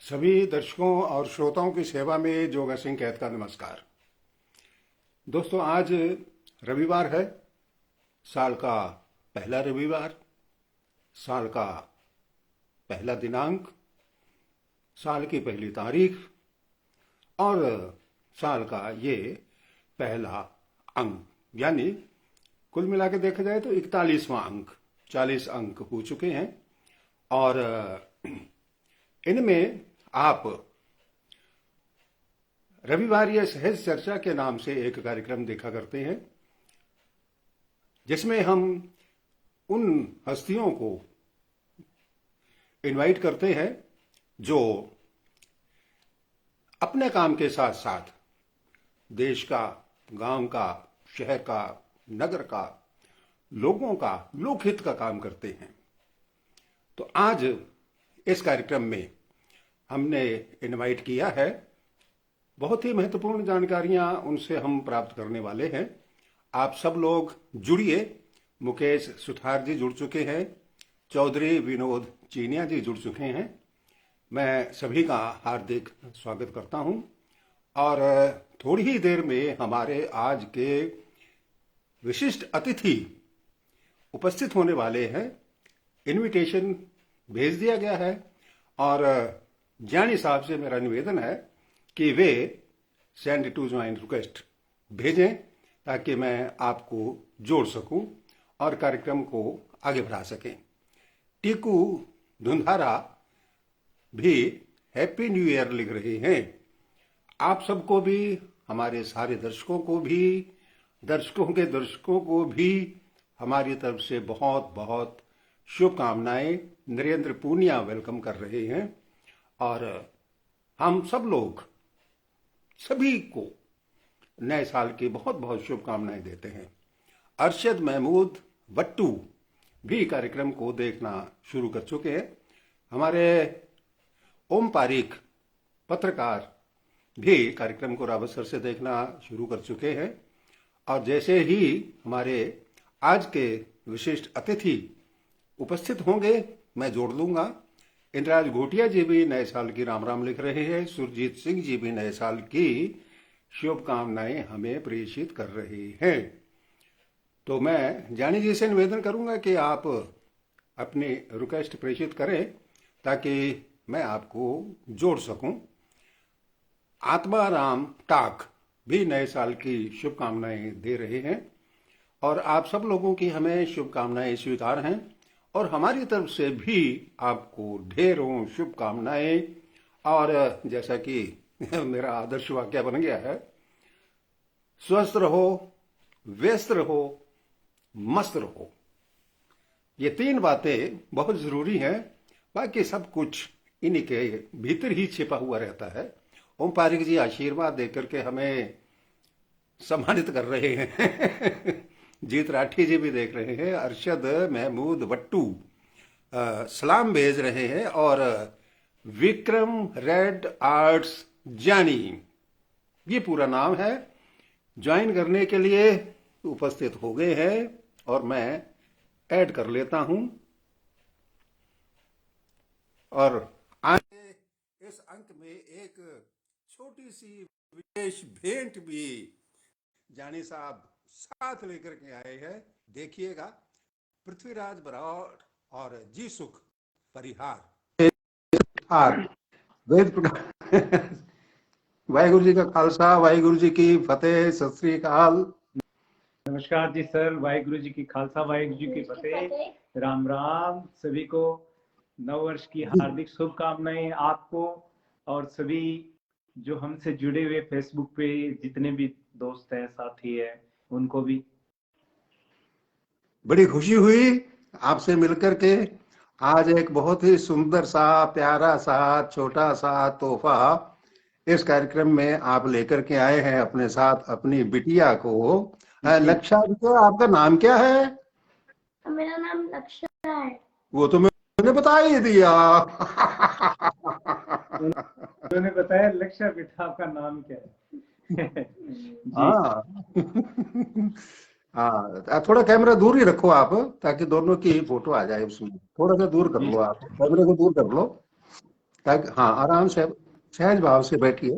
सभी दर्शकों और श्रोताओं की सेवा में जोगा सिंह कैद का नमस्कार। दोस्तों, आज रविवार है। साल का पहला रविवार, साल का पहला दिनांक, साल की पहली तारीख और साल का ये पहला अंक, यानी कुल मिला के देखा जाए तो 41वां अंक, 40 अंक हो चुके हैं। और इनमें आप रविवार या सहज चर्चा के नाम से एक कार्यक्रम देखा करते हैं, जिसमें हम उन हस्तियों को इनवाइट करते हैं जो अपने काम के साथ साथ देश का, गांव का, शहर का, नगर का, लोगों का लोकहित का काम करते हैं। तो आज इस कार्यक्रम में हमने इनवाइट किया है, बहुत ही महत्वपूर्ण जानकारियां उनसे हम प्राप्त करने वाले हैं। आप सब लोग जुड़िए। मुकेश सुथार जी जुड़ चुके हैं, चौधरी विनोद चीनिया जी जुड़ चुके हैं। मैं सभी का हार्दिक स्वागत करता हूं और थोड़ी ही देर में हमारे आज के विशिष्ट अतिथि उपस्थित होने वाले हैं। इनविटेशन भेज दिया गया है और जानी साहब से मेरा निवेदन है कि वे सेंड टू ज्वाइन रिक्वेस्ट भेजें ताकि मैं आपको जोड़ सकूं और कार्यक्रम को आगे बढ़ा सकें। टीकू धुंधारा भी हैप्पी न्यू ईयर लिख रहे हैं। आप सबको भी, हमारे सारे दर्शकों को भी, दर्शकों के दर्शकों को भी हमारी तरफ से बहुत बहुत शुभकामनाएं। नरेंद्र पूनिया वेलकम कर रहे हैं और हम सब लोग सभी को नए साल की बहुत बहुत शुभकामनाएं देते हैं। अरशद महमूद वट्टू भी कार्यक्रम को देखना शुरू कर चुके हैं। हमारे ओम पारीक पत्रकार भी कार्यक्रम को रावतसर से देखना शुरू कर चुके हैं। और जैसे ही हमारे आज के विशिष्ट अतिथि उपस्थित होंगे, मैं जोड़ लूंगा। इंद्राज घोटिया जी भी नए साल की राम राम लिख रहे हैं। सुरजीत सिंह जी भी नए साल की शुभकामनाएं हमें प्रेषित कर रहे हैं। तो मैं जानी जी से निवेदन करूंगा कि आप अपनी रिक्वेस्ट प्रेषित करें ताकि मैं आपको जोड़ सकूं। आत्माराम टाक भी नए साल की शुभकामनाएं दे रहे हैं और आप सब लोगों की हमें शुभकामनाएं स्वीकार हैं और हमारी तरफ से भी आपको ढेरों शुभकामनाएं। और जैसा कि मेरा आदर्श वाक्य बन गया है, स्वस्थ रहो, व्यस्त रहो, मस्त रहो। ये तीन बातें बहुत जरूरी हैं, बाकी सब कुछ इन्हीं के भीतर ही छिपा हुआ रहता है। ओम पारिक जी आशीर्वाद देकर के हमें सम्मानित कर रहे हैं। जीत राठी जी भी देख रहे हैं। अरशद महमूद वट्टू सलाम भेज रहे हैं और विक्रम रेड आर्ट्स जानी, ये पूरा नाम है, ज्वाइन करने के लिए उपस्थित हो गए हैं और मैं ऐड कर लेता हूं। और आज इस अंक में एक छोटी सी विशेष भेंट भी जानी साहब साथ लेकर के आए हैं। देखिएगा, पृथ्वीराज बराड़ और जी सुख परिहार वेद प्रकाश। वाहिगुरु जी का खालसा, वाहिगुरु जी की फतेह, सत श्री अकाल। नमस्कार जी सर, वाहिगुरु जी की खालसा, वाहिगुरु जी की फतेह। राम राम सभी को। नव वर्ष की हार्दिक शुभकामनाएं आपको और सभी जो हमसे जुड़े हुए फेसबुक पे जितने भी दोस्त हैं, साथी हैं, उनको भी बड़ी खुशी हुई आपसे मिलकर के। आज एक बहुत ही सुंदर सा, प्यारा सा, छोटा सा तोहफा इस कार्यक्रम में आप लेकर के आए हैं अपने साथ अपनी बिटिया को। लक्षा जी, आपका नाम क्या है? मेरा नाम लक्षा है। वो तो मैंने बता ही दिया। उन्होंने बताया लक्षा, बेटा आपका नाम क्या है? हाँ, थोड़ा कैमरा दूर ही रखो आप ताकि दोनों की फोटो आ जाए उसमें। थोड़ा सा दूर कर लो, आप कैमरे को दूर कर लो। ताकि हाँ आराम से सहज भाव से बैठिए,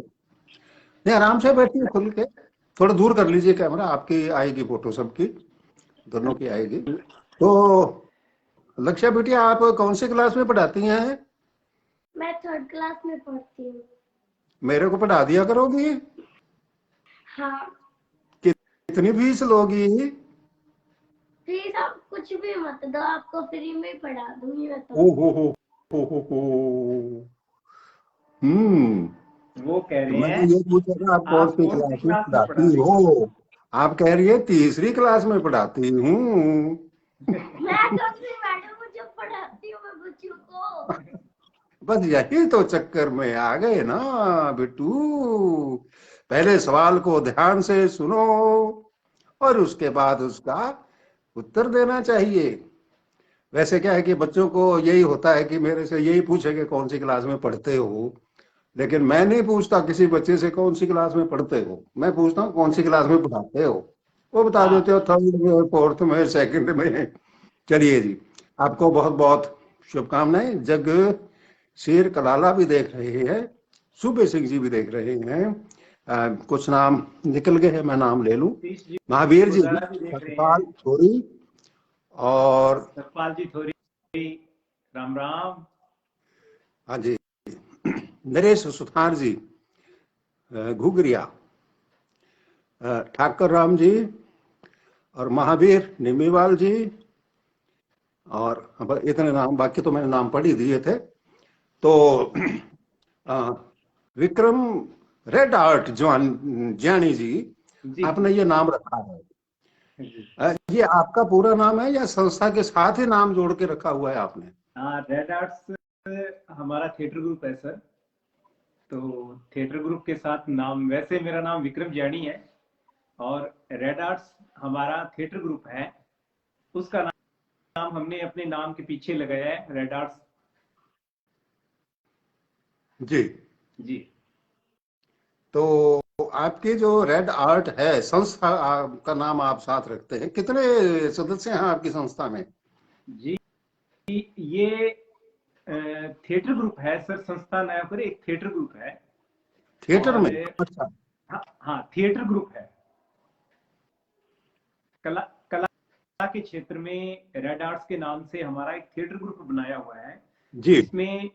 नहीं आराम से बैठिए खुल के, थोड़ा दूर कर लीजिए कैमरा, आपकी आएगी फोटो सबकी, दोनों की आएगी। तो लक्ष्य बेटिया आप कौन सी क्लास में पढ़ाती हैं? मैं 3rd क्लास में पढ़ती हूँ। मेरे को पढ़ा दिया करोगी? हाँ। कितनी फीस लोगी? प्लीज आप कुछ भी मत दो, आपको फ्री में पढ़ा दूंगी मैं ओ तो। हो हम्म। वो कह तो रहे मैंने हैं ये पूछा था आप कौन आप सी कौन सी क्लास में क्लास में पढ़ा पढ़ाती रही हैं? हो? आप कह रही है तीसरी क्लास में पढ़ाती हूँ। मैं कब से मैडम को जब पढ़ाती हूँ मैं बच्चों को। बस यही तो चक्कर में आ गए ना बिट्टू। पहले सवाल को ध्यान से सुनो और उसके बाद उसका उत्तर देना चाहिए। वैसे क्या है कि बच्चों को यही होता है कि मेरे से यही पूछेंगे कौन सी क्लास में पढ़ते हो, लेकिन मैं नहीं पूछता किसी बच्चे से कौन सी क्लास में पढ़ते हो, मैं पूछता हूँ कौन सी क्लास में पढ़ाते हो। वो बता हाँ, देते हो 3rd में, 4th में, 2nd में। चलिए जी, आपको बहुत बहुत शुभकामनाएं। जग शेर कलाला भी देख रहे हैं, सूबे सिंह जी भी देख रहे हैं, कुछ नाम निकल गए हैं, मैं नाम ले लूं। सतीश जी महावीर जी, वगैरह भी देख रहे सतपाल हैं। थोरी, और सतपाल जी थोड़ी, राम राम। हाँ जी, नरेश सुथार जी, घुघरिया, ठाकर राम जी, और महावीर निमीवाल जी, और अब इतने नाम, बाकी तो मैंने नाम पढ़ ही दिए थे। तो अ, विक्रम रेड आर्ट जानी जी, जी आपने जी ये नाम रखा है, जी। ये आपका पूरा नाम है या संस्था के साथ ही नाम जोड़ के रखा हुआ है आपने? हाँ, रेड आर्ट्स हमारा थिएटर ग्रुप है सर। तो थिएटर ग्रुप के साथ नाम, वैसे मेरा नाम विक्रम जैनी है और रेड आर्ट्स हमारा थिएटर ग्रुप है, उसका नाम हमने अपने नाम के पीछे लगाया है, रेड आर्ट्स। जी। जी तो आपकी जो रेड आर्ट है संस्था का नाम आप साथ रखते हैं, कितने सदस्य हैं आपकी संस्था में? जी। ये थिएटर ग्रुप है सर, संस्था ना होकर एक थिएटर ग्रुप है। थिएटर और में? अच्छा। हाँ हाँ, थिएटर ग्रुप है। कला कला के क्षेत्र में रेड आर्ट्स के नाम से हमारा एक थिएटर ग्रुप बनाया हुआ है, जी। जिसमें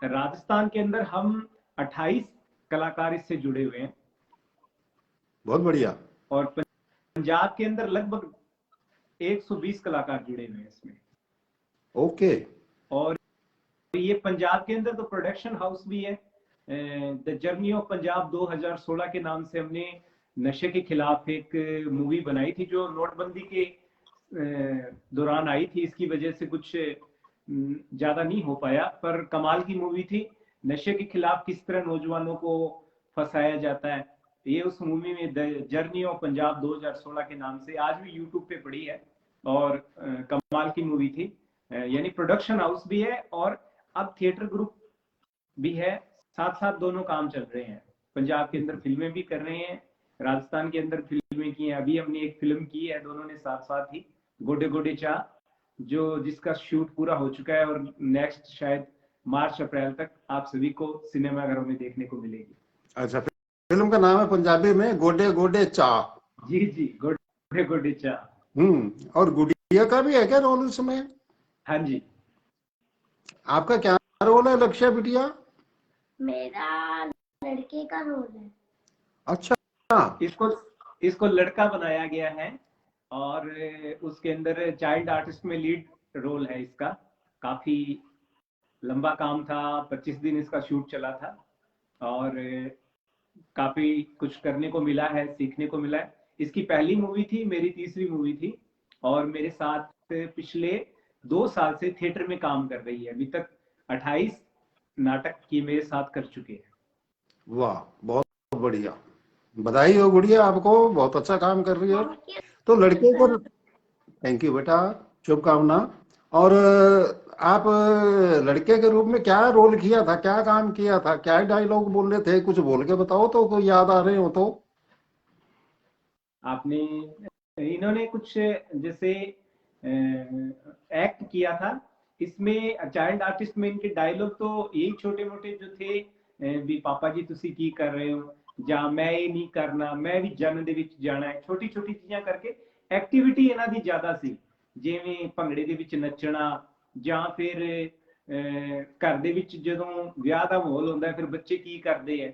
राजस्थान के अंदर हम 28 कलाकार इससे जुड़े हुए हैं बहुत बढ़िया। और पंजाब के अंदर लगभग 120 कलाकार जुड़े हुए हैं इसमें। ओके। और ये पंजाब के अंदर तो प्रोडक्शन हाउस भी है। द जर्नी ऑफ पंजाब 2016 के नाम से हमने नशे के खिलाफ एक मूवी बनाई थी, जो नोटबंदी के दौरान आई थी। इसकी वजह से कुछ ज्यादा नहीं हो पाया, पर कमाल की मूवी थी। नशे के खिलाफ किस तरह नौजवानों को फंसाया जाता है, ये उस मूवी में द जर्नी ऑफ पंजाब 2016 के नाम से आज भी यूट्यूब पे पड़ी है और कमाल की मूवी थी। यानी प्रोडक्शन हाउस भी है और अब थिएटर ग्रुप भी है, साथ साथ दोनों काम चल रहे हैं। पंजाब के अंदर फिल्में भी कर रहे हैं, राजस्थान के अंदर फिल्में की हैं। अभी हमने एक फिल्म की है दोनों ने साथ साथ ही, गोडे गोडे चा, जो जिसका शूट पूरा हो चुका है और नेक्स्ट शायद मार्च अप्रैल तक आप सभी को सिनेमाघरों में देखने को मिलेगी। अच्छा, फिल्म का नाम है पंजाबी में गोडे गोडे चा। जी जी, गोडे गोडे चा। और गुड़िया का भी है क्या रोल उसमें? हाँ जी। आपका क्या रोल है लक्ष्य बिटिया? मेरा लड़के का रोल है। अच्छा। इसको इसको लड़का बनाया गया है और उसके अंदर चाइल्ड आर्टिस्ट में लीड रोल है इसका। काफी लंबा काम था, 25 दिन इसका शूट चला था और काफी कुछ करने को मिला है, सीखने को मिला है। इसकी पहली मूवी थी, मेरी तीसरी मूवी थी और मेरे साथ पिछले 2 साल से थिएटर में काम कर रही है। अभी तक 28 नाटक की मेरे साथ कर चुके हैं। वाह, बहुत बढ़िया, बधाई हो गुड़िया, आपको बहुत अच्छा काम कर रही है। थैंक यू तो लड़के को, सर। थैंक यू बेटा, शुभकामना। और आप लड़के के रूप में क्या रोल किया था, क्या काम किया था, क्या डायलॉग बोल रहे थे, कुछ बोल के बताओ तो, कोई याद आ रहे हो तो। आपने, इन्होंने कुछ जैसे एक्ट किया था इसमें चाइल्ड आर्टिस्ट में इनके डायलॉग तो यही छोटे मोटे जो थे, भी पापा जी तुसी की कर रहे हो, ਜਾਂ मैं ये नहीं करना, मैं भी ਜਨ ਦੇ ਵਿੱਚ ਜਾਣਾ ਹੈ, ਛੋਟੀ ਛੋਟੀ ਚੀਜ਼ਾਂ ਕਰਕੇ ਐਕਟੀਵਿਟੀ ਇਹਨਾਂ ਦੀ ਜ਼ਿਆਦਾ ਸੀ। ਜਿਵੇਂ ਭੰਗੜੇ ਦੇ ਵਿੱਚ ਨੱਚਣਾ, ਜਾਂ ਫਿਰ ਘਰ ਦੇ ਵਿੱਚ ਜਦੋਂ ਵਿਆਹ ਦਾ ਮਾਹੌਲ ਹੁੰਦਾ ਫਿਰ ਬੱਚੇ ਕੀ ਕਰਦੇ ਹੈ।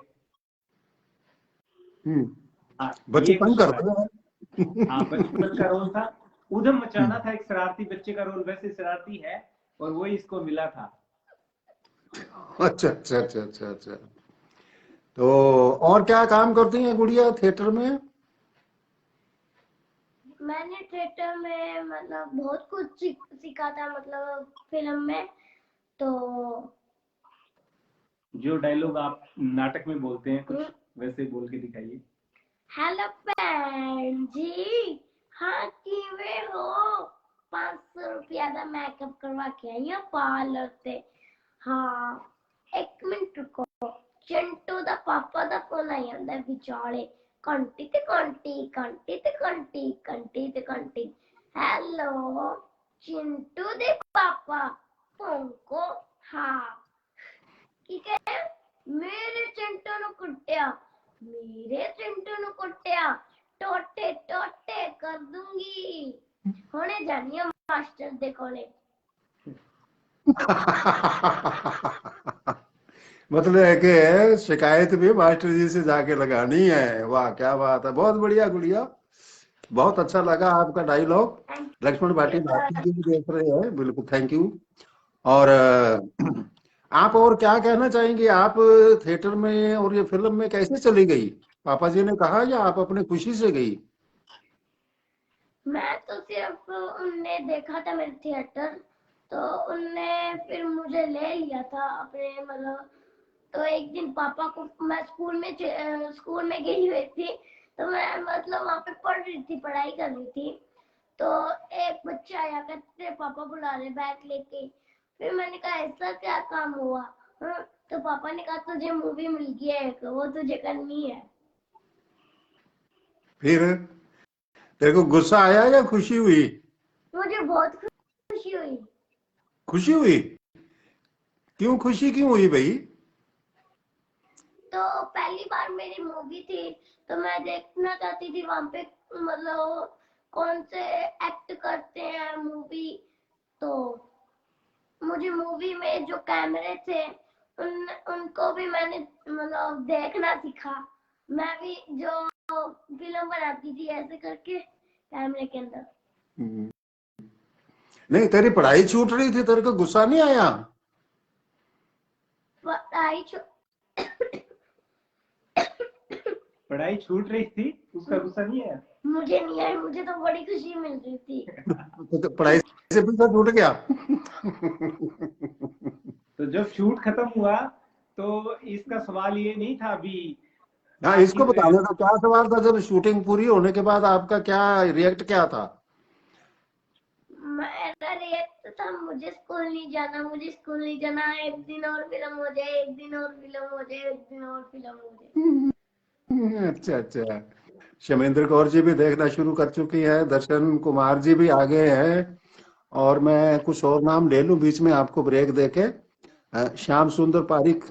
हाँ, बच्चे ये तंग कुछ था। करते हैं। हाँ, बचपन का रोल था, उधम मचाना था, एक शरारती बच्चे का रोल, वैसे शरारती है और वही इसको मिला था। अच्छा अच्छा अच्छा अच्छा अच्छा। तो और क्या काम करती हैं गुड़िया थिएटर में? मैंने थिएटर में मतलब बहुत कुछ सीखा था, मतलब फिल्म में। तो जो डायलॉग आप नाटक में बोलते हैं कुछ वैसे बोल के दिखाइए। हेलो भैन जी, हाँ किवे हो? 500 रुपया का मेकअप करवा के आई हूँ पार्लर से। हाँ, एक मिनट रुको, चिंटू दा पापा दा फोन आई ਜਾਂਦਾ ਵਿਚਾਲੇ। ਘੰਟੀ ਤੇ ਘੰਟੀ, ਘੰਟੀ ਤੇ ਘੰਟੀ, ਘੰਟੀ ਤੇ ਘੰਟੀ। हेलो चिंटू दे पापा ਭੌਂਕੋ। हाँ ਕੀ ਕਹੇ? ਮੇਰੇ चिंटू ਨੂੰ ਕੁੱਟਿਆ, मेरे चिंटू ਨੂੰ ਕੁੱਟਿਆ, ਟੋਟੇ ਟੋਟੇ ਕਰ ਦੂੰਗੀ। ਹੁਣੇ ਜਾਨੀ ਆ ਮਾਸਟਰ ਦੇ ਕੋਲੇ। मतलब है कि शिकायत भी मास्टर जी से जाके लगानी है। वाह क्या बात है, बहुत बढ़िया गुड़िया, बहुत अच्छा लगा आपका डायलॉग। लक्ष्मण भाटी भारती जी भी देख रहे हैं, बिल्कुल थैंक यू। और आप और क्या कहना चाहेंगे? आप थिएटर में और ये फिल्म में कैसे चली गई? पापा जी ने कहा या आप अपने खुशी से गई? मैं तो सिर्फ उनने देखा था मेरे थिएटर, तो उनने फिर मुझे ले लिया था अपने, मतलब। तो एक दिन पापा को, मैं स्कूल में गई हुई थी, तो मैं मतलब वहाँ पे पढ़ रही थी, पढ़ाई कर रही थी। तो एक बच्चा आया, कहते पापा बुला रहे बैग लेके। फिर मैंने कहा ऐसा क्या काम हुआ? हाँ, तो पापा ने कहा तुझे मूवी मिल गई है, वो तुझे करनी है। फिर तेरे को गुस्सा आया या खुशी हुई? मुझे बहुत खुशी हुई। खुशी हुई? क्यों खुशी क्यों हुई भाई? तो पहली बार मेरी मूवी थी, तो मैं देखना चाहती थी वहां पे, मतलब कौन से एक्ट करते हैं मूवी। तो मुझे मूवी में जो कैमरे थे उनको भी मैंने मतलब देखना सीखा। मैं भी जो फिल्म बनाती थी ऐसे करके कैमरे के अंदर। नहीं, तेरी पढ़ाई छूट रही थी, तेरे को गुस्सा नहीं आया? पढ़ाई छूट रही थी, उसका गुस्सा नहीं आया? मुझे नहीं आई, मुझे तो बड़ी खुशी मिल रही थी। तो पढ़ाई से पीछा छूट गया। तो जब शूट खत्म हुआ तो इसका सवाल ये नहीं था अभी। हाँ, इसको बताना था क्या सवाल था। जब शूटिंग पूरी होने के बाद आपका क्या रिएक्ट क्या था? मेरा रिएक्ट था, मुझे स्कूल नहीं जाना, मुझे स्कूल नहीं जाना, एक दिन और फिल्म हो जाए, एक दिन और फिल्म हो जाए, एक दिन और फिल्म हो जाए। अच्छा अच्छा। शमेंद्र कौर जी भी देखना शुरू कर चुकी है, दर्शन कुमार जी भी आ गए हैं, और मैं कुछ और नाम ले लूं बीच में आपको ब्रेक देके। श्याम सुंदर पारिक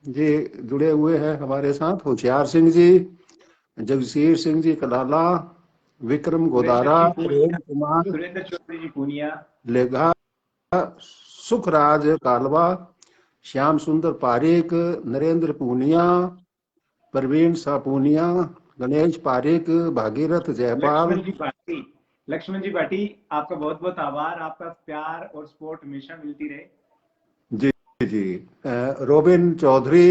जी जुड़े हुए हैं हमारे साथ, होशियार सिंह जी, जगसीर सिंह जी कलाला, विक्रम गोदारा, प्रेम कुमार, सुरेंद्र चौधरी जी पूनिया, लेगा, सुखराज कालवा, श्याम सुंदर पारिक, नरेंद्र पूनिया, प्रवीण सापूनिया, गणेश पारिक, भागीरथ जयपाल। लक्ष्मण जी भाटी, आपका बहुत बहुत आभार, आपका प्यार और सपोर्ट हमेशा मिलती रहे। जी जी। रोबिन चौधरी,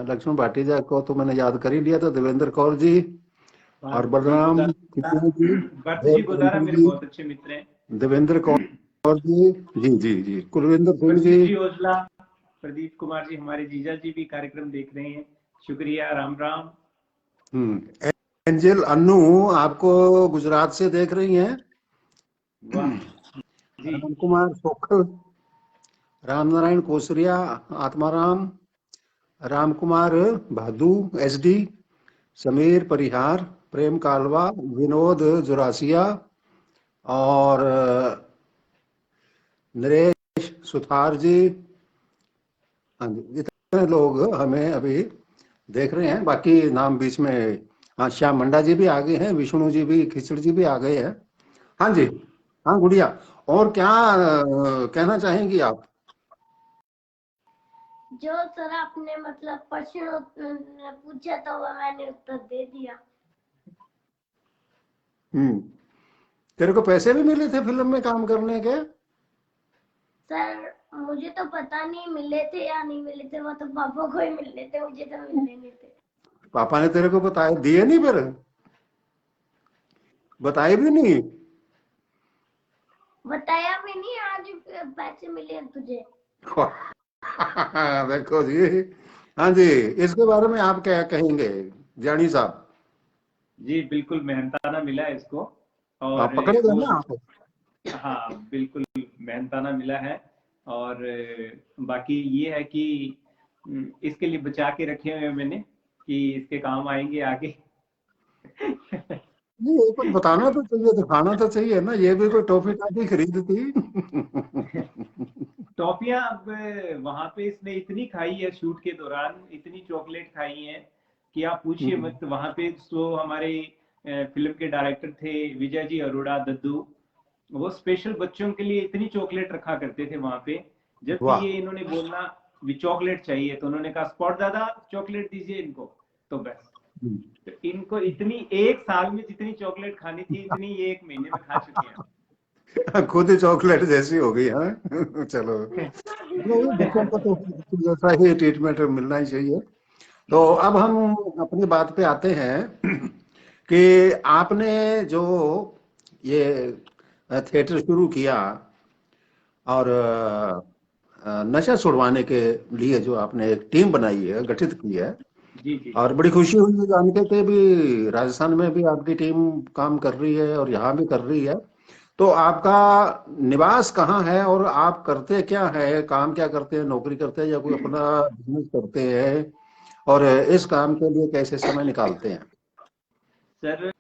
लक्ष्मण भाटीजा को तो मैंने याद कर ही लिया था, देवेंद्र कौर जी और बलराम जी गोदारा मेरे बहुत अच्छे मित्र हैं। देवेंद्र कौर जी, जी जी जी, कुलविंदर सिंह जी ओझला, प्रदीप कुमार जी, हमारे जीजा जी भी कार्यक्रम देख रहे हैं, शुक्रिया, राम राम। एंजल अन्नू आपको गुजरात से देख रही हैं। राम कुमार सोखल, राम नारायण कोसरिया, आत्माराम, राम कुमार भादू, एसडी, समीर परिहार, प्रेम कालवा, विनोद जुरासिया, और नरेश सुथार जी, हाँ जी, इतने लोग हमें अभी देख रहे हैं। बाकी नाम बीच में, हाँ, श्याम मंडा जी भी आ गए हैं, विष्णु जी भी, खिचड़ जी भी आ गए हैं। हाँ जी, हाँ गुड़िया, और क्या कहना चाहेंगी आप? जो सर आपने मतलब प्रश्न पूछा था वो मैंने उत्तर दे दिया। तेरे को पैसे भी मिले थे फिल्म में काम करने के? सर मुझे तो पता नहीं मिले थे या नहीं मिले थे, वो तो पापा को ही मिलने थे, मुझे तो मिलने नहीं थे। पापा ने तेरे को बताया, दिए नहीं फिर? बताए भी नहीं? बताया भी नहीं, आज पैसे मिले हैं तुझे। देखो जी, हाँ जी, इसके बारे में आप क्या कहेंगे जानी साहब? जी बिल्कुल मेहनताना मिला है इसको, आप और पकड़े गए वो, ना आप? हाँ बिल्कुल मेहनताना मिला है। और बाकी ये है कि इसके लिए बचा के रखे हुए हैं मैंने कि इसके काम आएंगे आगे। नहीं, ये कुछ बताना तो चाहिए, दिखाना तो चाहिए ना, ये भी कोई टॉफी टाफी खरीद थी? टॉफियां अब वहां पे इसने इतनी खाई है, शूट के दौरान इतनी चॉकलेट खाई है कि आप पूछिए हम्म, मत। वहां पे तो हमारे फिल्म के डायरेक्टर थे विजय जी अरोड़ा दद्दू, वो स्पेशल बच्चों के लिए इतनी चॉकलेट रखा करते थे वहां पे। जब भी वाह। ये इन्होंने बोलना भी चॉकलेट चाहिए तो उन्होंने कहा स्पॉट दादा चॉकलेट दीजिए इनको, तो बस। हम्म। तो इनको इतनी एक साल में जितनी चॉकलेट खानी थी इतनी ये एक महीने में खा चुके हैं। खुद ही चॉकलेट जैसी हो गई है। चलो, नहीं, बच्चों को तो जैसा ही ट्रीटमेंट मिलना ही चाहिए। तो अब हम अपनी बात पे आते हैं कि आपने जो ये थिएटर शुरू किया, और नशा छुड़वाने के लिए जो आपने एक टीम बनाई है, गठित की है, जी जी और बड़ी खुशी हुई है जान के कि भी राजस्थान में भी आपकी टीम काम कर रही है और यहाँ भी कर रही है। तो आपका निवास कहाँ है, और आप करते क्या है, काम क्या करते हैं, नौकरी करते हैं या कोई अपना बिजनेस करते हैं, और इस काम के लिए कैसे समय निकालते हैं? सर,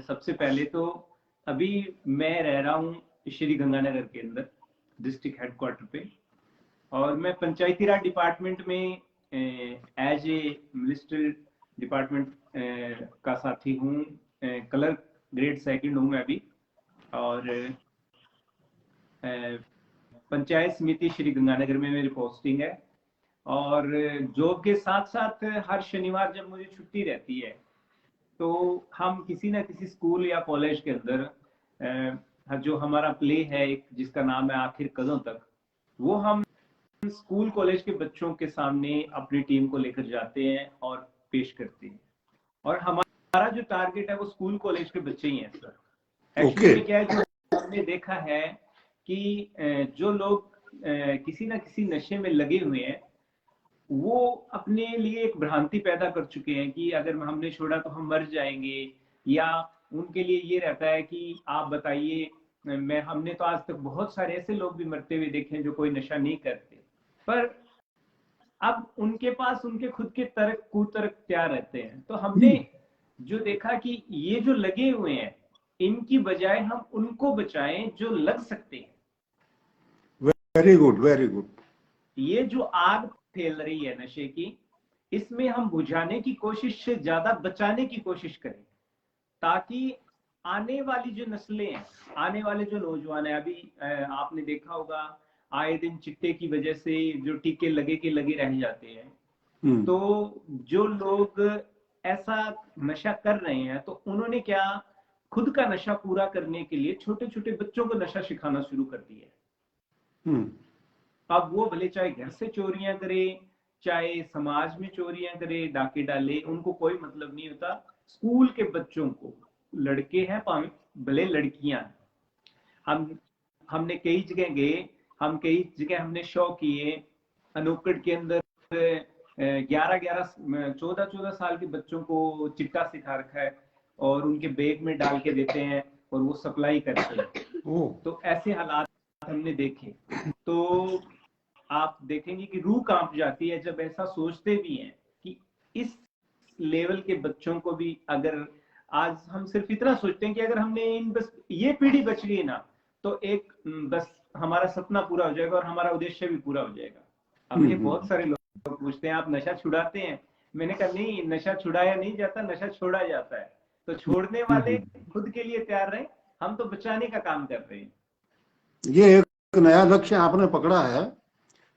सबसे पहले तो अभी मैं रह रहा हूँ श्री गंगानगर के अंदर, डिस्ट्रिक्ट हेडक्वार्टर पे। और मैं पंचायती राज डिपार्टमेंट में एज ए मिनिस्ट्रियल डिपार्टमेंट का साथी हूँ। क्लर्क ग्रेड सेकंड हूँ मैं अभी। और पंचायत समिति श्री गंगानगर में मेरी पोस्टिंग है। और जॉब के साथ साथ हर शनिवार जब मुझे छुट्टी रहती है तो हम किसी ना किसी स्कूल या कॉलेज के अंदर जो हमारा प्ले है एक जिसका नाम है आखिर कदों तक, वो हम स्कूल कॉलेज के बच्चों के सामने अपनी टीम को लेकर जाते हैं और पेश करते हैं। और हमारा जो टारगेट है वो स्कूल कॉलेज के बच्चे ही हैं सर। Actually okay. में क्या है, जो हमने देखा है कि जो लोग किसी ना किसी नशे में लगे हुए हैं वो अपने लिए एक भ्रांति पैदा कर चुके हैं कि अगर हमने छोड़ा तो हम मर जाएंगे। या उनके लिए ये रहता है कि आप बताइए, मैं हमने तो आज तक बहुत सारे ऐसे लोग भी मरते हुए देखे हैं जो कोई नशा नहीं करते, पर अब उनके पास उनके खुद के तर्क कुतर्क क्या रहते हैं। तो हमने जो देखा कि ये जो लगे हुए हैं इनकी बजाय हम उनको बचाएं जो लग सकते हैं। Very good, very good. ये जो आग फैल रही है नशे की, इसमें हम बुझाने की कोशिश से ज्यादा बचाने की कोशिश करें, ताकि आने वाली जो नस्लें हैं, आने वाले जो नौजवान है, अभी आपने देखा होगा आए दिन चिट्टे की वजह से जो टीके लगे के लगे रह जाते हैं। हम्म। तो जो लोग ऐसा नशा कर रहे हैं तो उन्होंने क्या, खुद का नशा पूरा करने के लिए छोटे छोटे बच्चों को नशा सिखाना शुरू कर दिया है। हम्म। अब वो भले चाहे घर से चोरियां करे, चाहे समाज में चोरियां करे, डाके डाले, उनको कोई मतलब नहीं होता। स्कूल के बच्चों को, लड़के हैं भले लड़कियां हैं, हम हमने कई जगह गए, हम कई जगह हमने शो किए। अनोकड़ के अंदर 11-11 14-14 साल के बच्चों को चिट्टा सिखा रखा है और उनके बैग में डाल के देते हैं और वो सप्लाई करते हैं। ओ। तो ऐसे हालात हमने देखे। तो आप देखेंगे कि रूह कांप जाती है जब ऐसा सोचते भी हैं कि इस लेवल के बच्चों को भी अगर, आज हम सिर्फ इतना सोचते हैं कि अगर हमने इन बस ये पीढ़ी बच गई ना तो एक बस हमारा सपना पूरा हो जाएगा और हमारा उद्देश्य भी पूरा हो जाएगा। अब ये बहुत सारे लोग पूछते हैं आप नशा छुड़ाते हैं, मैंने कहा नहीं, नशा छुड़ाया नहीं जाता, नशा छोड़ा जाता है। तो छोड़ने वाले खुद के लिए तैयार रहे, हम तो बचाने का काम कर रहे हैं। ये एक नया लक्ष्य आपने पकड़ा है,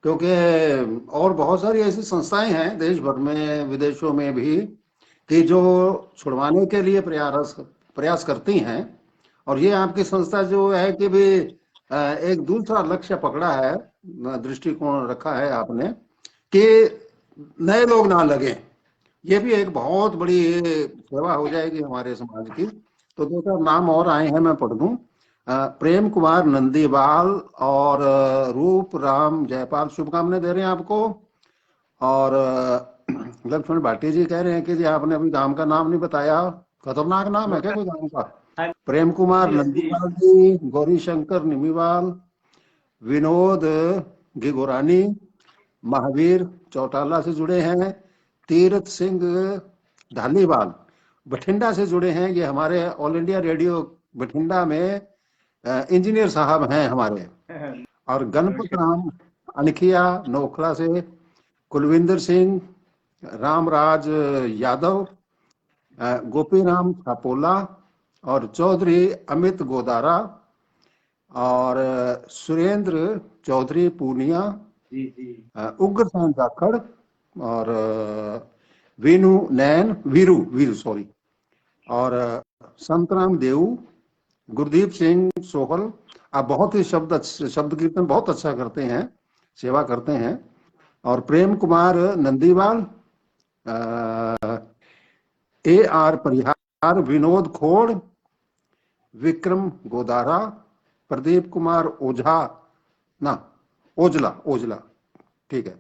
क्योंकि और बहुत सारी ऐसी संस्थाएं हैं देश भर में, विदेशों में भी, कि जो छुड़वाने के लिए प्रयास करती हैं। और ये आपकी संस्था जो है कि भी एक दूसरा लक्ष्य पकड़ा है, दृष्टिकोण रखा है आपने कि नए लोग ना लगे। ये भी एक बहुत बड़ी सेवा हो जाएगी हमारे समाज की। तो दो चार नाम और आए हैं, मैं पढ़ दूं। प्रेम कुमार नंदीवाल और रूप राम जयपाल शुभकामनाएं दे रहे हैं आपको। और लक्ष्मण भाटी जी कह रहे हैं कि जी आपने अभी गांव का नाम नहीं बताया, खतरनाक नाम है क्या कोई गांव का? हाँ प्रेम कुमार जी, हाँ जी। नंदीवाल जी, गौरी शंकर निमीवाल, विनोद गिगोरानी, महावीर चौटाला से जुड़े हैं, तीरथ सिंह धालीवाल बठिंडा से जुड़े हैं। ये हमारे ऑल इंडिया रेडियो बठिंडा में इंजीनियर साहब हैं हमारे। और गणपत राम अनखिया नोखला से, कुलविंदर सिंह, रामराज यादव, गोपी राम छापोला और चौधरी अमित गोदारा और सुरेंद्र चौधरी पूनिया, जी जी उग्र सेन जाखड़ और वीनू नैन वीरू वीरू सॉरी, और संतराम देव, गुरदीप सिंह सोहल। आप बहुत ही शब्द कीर्तन बहुत अच्छा करते हैं, सेवा करते हैं। और प्रेम कुमार नंदीवाल, AR परिहार, विनोद खोड़, विक्रम गोदारा, प्रदीप कुमार ओझा ना ओजला ओजला, ठीक है।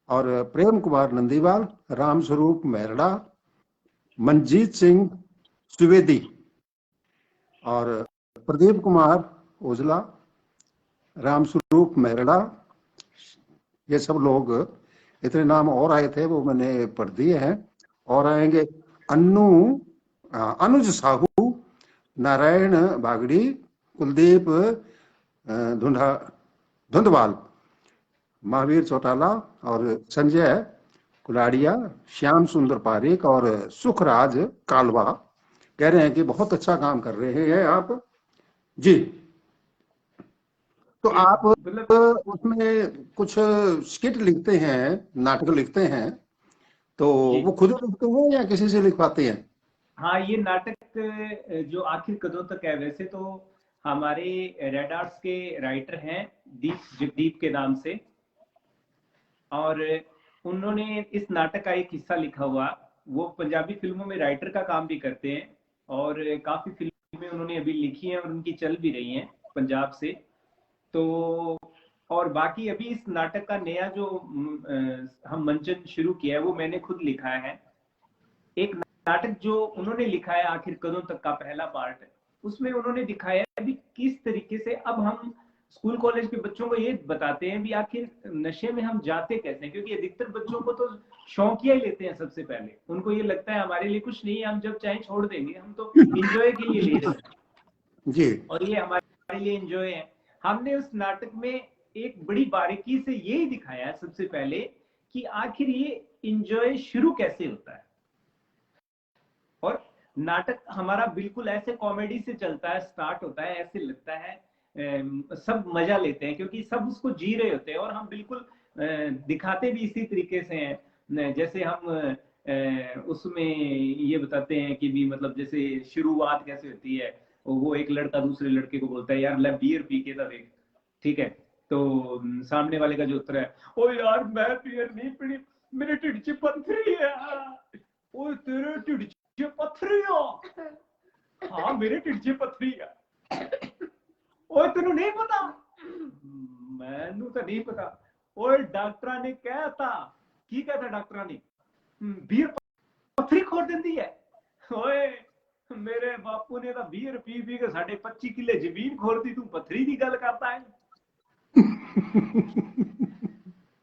और प्रेम कुमार नंदीवाल, रामस्वरूप मेहरड़ा, मनजीत सिंह सुवेदी और प्रदीप कुमार ओजला, रामस्वरूप मेहरड़ा। ये सब लोग, इतने नाम और आए थे वो मैंने पढ़ दिए हैं। और आएंगे अनुज साहू, नारायण बागड़ी, कुलदीप धुंधा धुंधवाल, महावीर चौटाला और संजय कुलाड़िया, श्याम सुंदर पारिक और सुखराज कालवा। कह रहे हैं कि बहुत अच्छा काम कर रहे हैं आप जी। तो आप मतलब उसमें कुछ स्किट लिखते हैं, नाटक लिखते हैं, तो जी वो खुद लिखते हैं या किसी से लिखवाते हैं? हाँ, ये नाटक जो आखिर कदों तक है, वैसे तो हमारे रेड आर्ट्स के राइटर हैं दीप जगदीप के नाम से, और उन्होंने इस नाटक का एक हिस्सा लिखा हुआ। वो पंजाबी फिल्मों में राइटर का काम भी करते हैं और काफी फिल्में उन्होंने अभी लिखी हैं और उनकी चल भी रही हैं पंजाब से। तो और बाकी अभी इस नाटक का नया जो हम मंचन शुरू किया है वो मैंने खुद लिखा है। एक नाटक जो उन्होंने लिखा है आखिर कदों तक का पहला पार्ट, उसमें उन्होंने दिखाया है अभी किस तरीके से अब हम स्कूल कॉलेज के बच्चों को ये बताते हैं भी आखिर नशे में हम जाते कैसे हैं, क्योंकि अधिकतर बच्चों को तो शौकिया ही लेते हैं। सबसे पहले उनको ये लगता है हमारे लिए कुछ नहीं है, हम जब चाहे छोड़ देंगे, हम तो इंजॉय के लिए ले रहे हैं जी और ये हमारे लिए एंजॉय है। हमने उस नाटक में एक बड़ी बारीकी से यही दिखाया है सबसे पहले कि आखिर ये एंजॉय शुरू कैसे होता है। और नाटक हमारा बिल्कुल ऐसे कॉमेडी से चलता है, स्टार्ट होता है, ऐसे लगता है सब मजा लेते हैं क्योंकि सब उसको जी रहे होते हैं और हम बिल्कुल दिखाते भी इसी तरीके से हैं। जैसे हम उसमें ये बताते हैं कि भी मतलब जैसे शुरुआत कैसे होती है, वो एक लड़का दूसरे लड़के को बोलता है यार ले बियर पी के तो देख, ठीक है। तो सामने वाले का जो उत्तर है, ओ यार मैं बियर नहीं पीनी, मेरे ढिड च पत्थरी है। ओ तेरे ढिड च पत्थरी हो? हाँ मेरे ढिड च पत्थरी है। ओए तेनू नहीं पता? मैनू तो नहीं पता। ओए डॉक्टर ने कहा था, की कहता डॉक्टर ने, बीयर पत्थरी खोल देती है। ओए मेरे बापू ने तो बीयर पी पी के साढ़े 25 किले जमीन खोल दी, तू पत्थरी की गल करता है।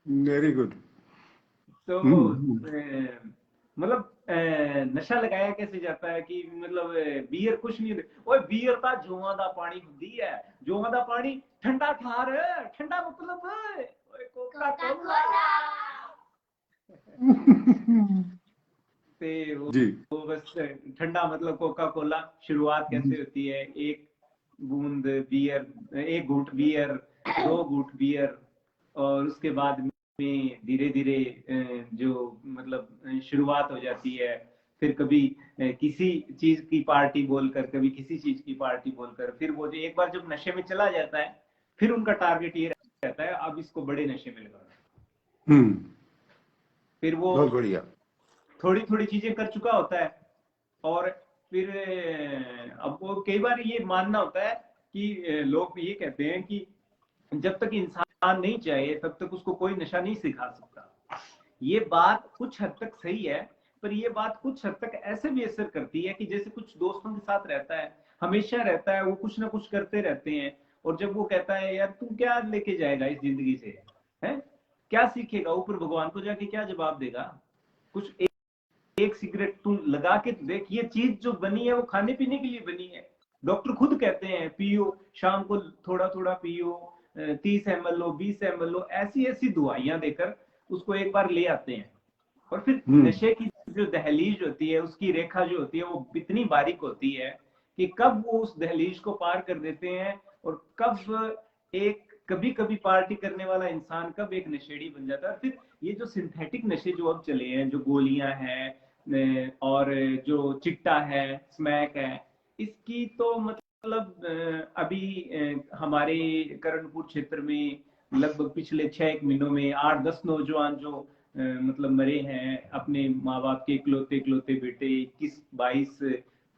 Very good. तो मतलब नशा लगाया कैसे जाता है कि मतलब बियर कुछ नहीं, ओए बियर का जुआ दा पानी ਹੁੰਦੀ है, जुआ दा पानी ठंडा ठार, ठंडा मतलब ओए कोका कोला ते जी। वो बस ठंडा मतलब कोका कोला। शुरुआत कैसे होती है, एक बूंद बियर, एक घूंट बियर, दो घूंट बियर, और उसके बाद में धीरे धीरे जो मतलब शुरुआत हो जाती है। फिर कभी किसी चीज की पार्टी बोलकर, कभी किसी चीज की पार्टी बोलकर, फिर वो जो एक बार जब नशे में चला जाता है, फिर उनका टारगेट ये रहता है अब इसको बड़े नशे में लगाना। हम्म। फिर वो बहुत बढ़िया। थोड़ी थोड़ी चीजें कर चुका होता है, और फिर अब वो कई बार ये मानना होता है कि लोग ये कहते हैं कि जब तक इंसान नहीं चाहे तब तक उसको कोई नशा नहीं सिखा सकता। ये बात कुछ हद तक सही है, पर ये बात कुछ हद तक ऐसे भी असर करती है कि जैसे कुछ दोस्तों के साथ रहता है, हमेशा रहता है, वो कुछ ना कुछ करते रहते हैं, और जब वो कहता है यार तू क्या लेके जाएगा इस जिंदगी से, है क्या सीखेगा, ऊपर भगवान को जाके क्या जवाब देगा, कुछ एक सिगरेट तू लगा के देख, ये चीज जो बनी है वो खाने पीने के लिए बनी है। डॉक्टर खुद कहते हैं पियो, शाम को थोड़ा थोड़ा पियो, 30 ml लो, 20 ml लो, ऐसी ऐसी दवाइयां देकर उसको एक बार ले आते हैं। और फिर नशे की जो दहलीज होती है, उसकी रेखा जो होती है वो इतनी बारीक होती है कि कब वो उस दहलीज को पार कर देते हैं, और कब एक कभी कभी पार्टी करने वाला इंसान कब एक नशेड़ी बन जाता है। फिर ये जो सिंथेटिक नशे जो अब चले हैं, जो गोलियां हैं और जो चिट्टा है, स्मैक है, इसकी तो मतलब अभी हमारे करणपुर क्षेत्र में लगभग पिछले 6 महीनों में 8-10 नौजवान जो मतलब मरे हैं, अपने माँ बाप के इकलौते इकलौते बेटे, 21, 22,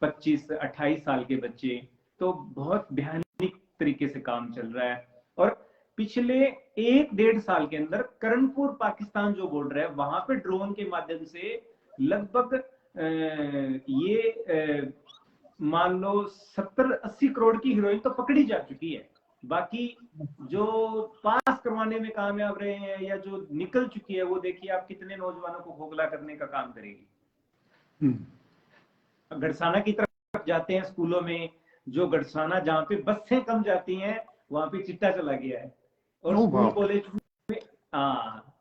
25, 28 साल के बच्चे। तो बहुत भयानक तरीके से काम चल रहा है। और पिछले 1-1.5 साल के अंदर करणपुर पाकिस्तान जो बॉर्डर है, वहां पे ड्रोन के माध्यम से लगभग ये मान लो 70-80 करोड़ की हीरोइन तो पकड़ी जा चुकी है। बाकी जो पास करवाने में कामयाब रहे हैं या जो निकल चुकी है, वो देखिए आप कितने नौजवानों को खोखला करने का काम करेगी। गड़साना की तरफ जाते हैं स्कूलों में, जो गड़साना जहाँ पे बसें कम जाती हैं वहां पे चिट्टा चला गया है। और स्कूल कॉलेज में,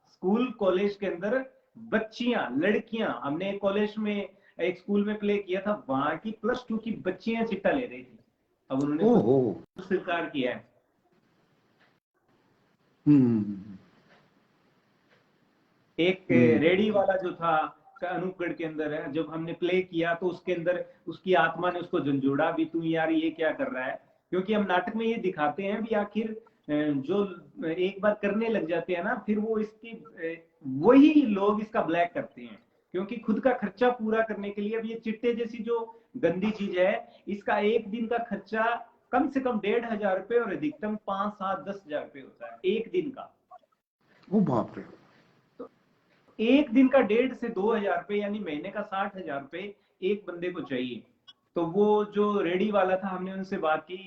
स्कूल कॉलेज के अंदर बच्चियां, लड़कियां, हमने एक कॉलेज में एक स्कूल में प्ले किया था, वहां की +2 की बच्चियां चिट्टा ले रही थी। अब उन्होंने स्वीकार किया है। एक रेडी वाला जो था अनूपगढ़ के अंदर है, जब हमने प्ले किया तो उसके अंदर उसकी आत्मा ने उसको झंझोड़ा भी, तू यार ये क्या कर रहा है। क्योंकि हम नाटक में ये दिखाते हैं भी आखिर जो एक बार करने लग जाते हैं ना, फिर वो इसकी वही लोग इसका ब्लैक करते हैं, क्योंकि खुद का खर्चा पूरा करने के लिए। अब ये चिट्टे जैसी जो गंदी चीज है, इसका एक दिन का खर्चा कम से कम 1,500 रुपए और अधिकतम 5, 7, 10,000 रुपए होता है एक दिन का। ओ बाप रे। तो एक दिन का 1,500 से 2,000 रुपए, यानी महीने का 60,000 रुपए एक बंदे को चाहिए। तो वो जो रेडी वाला था, हमने उनसे बात की,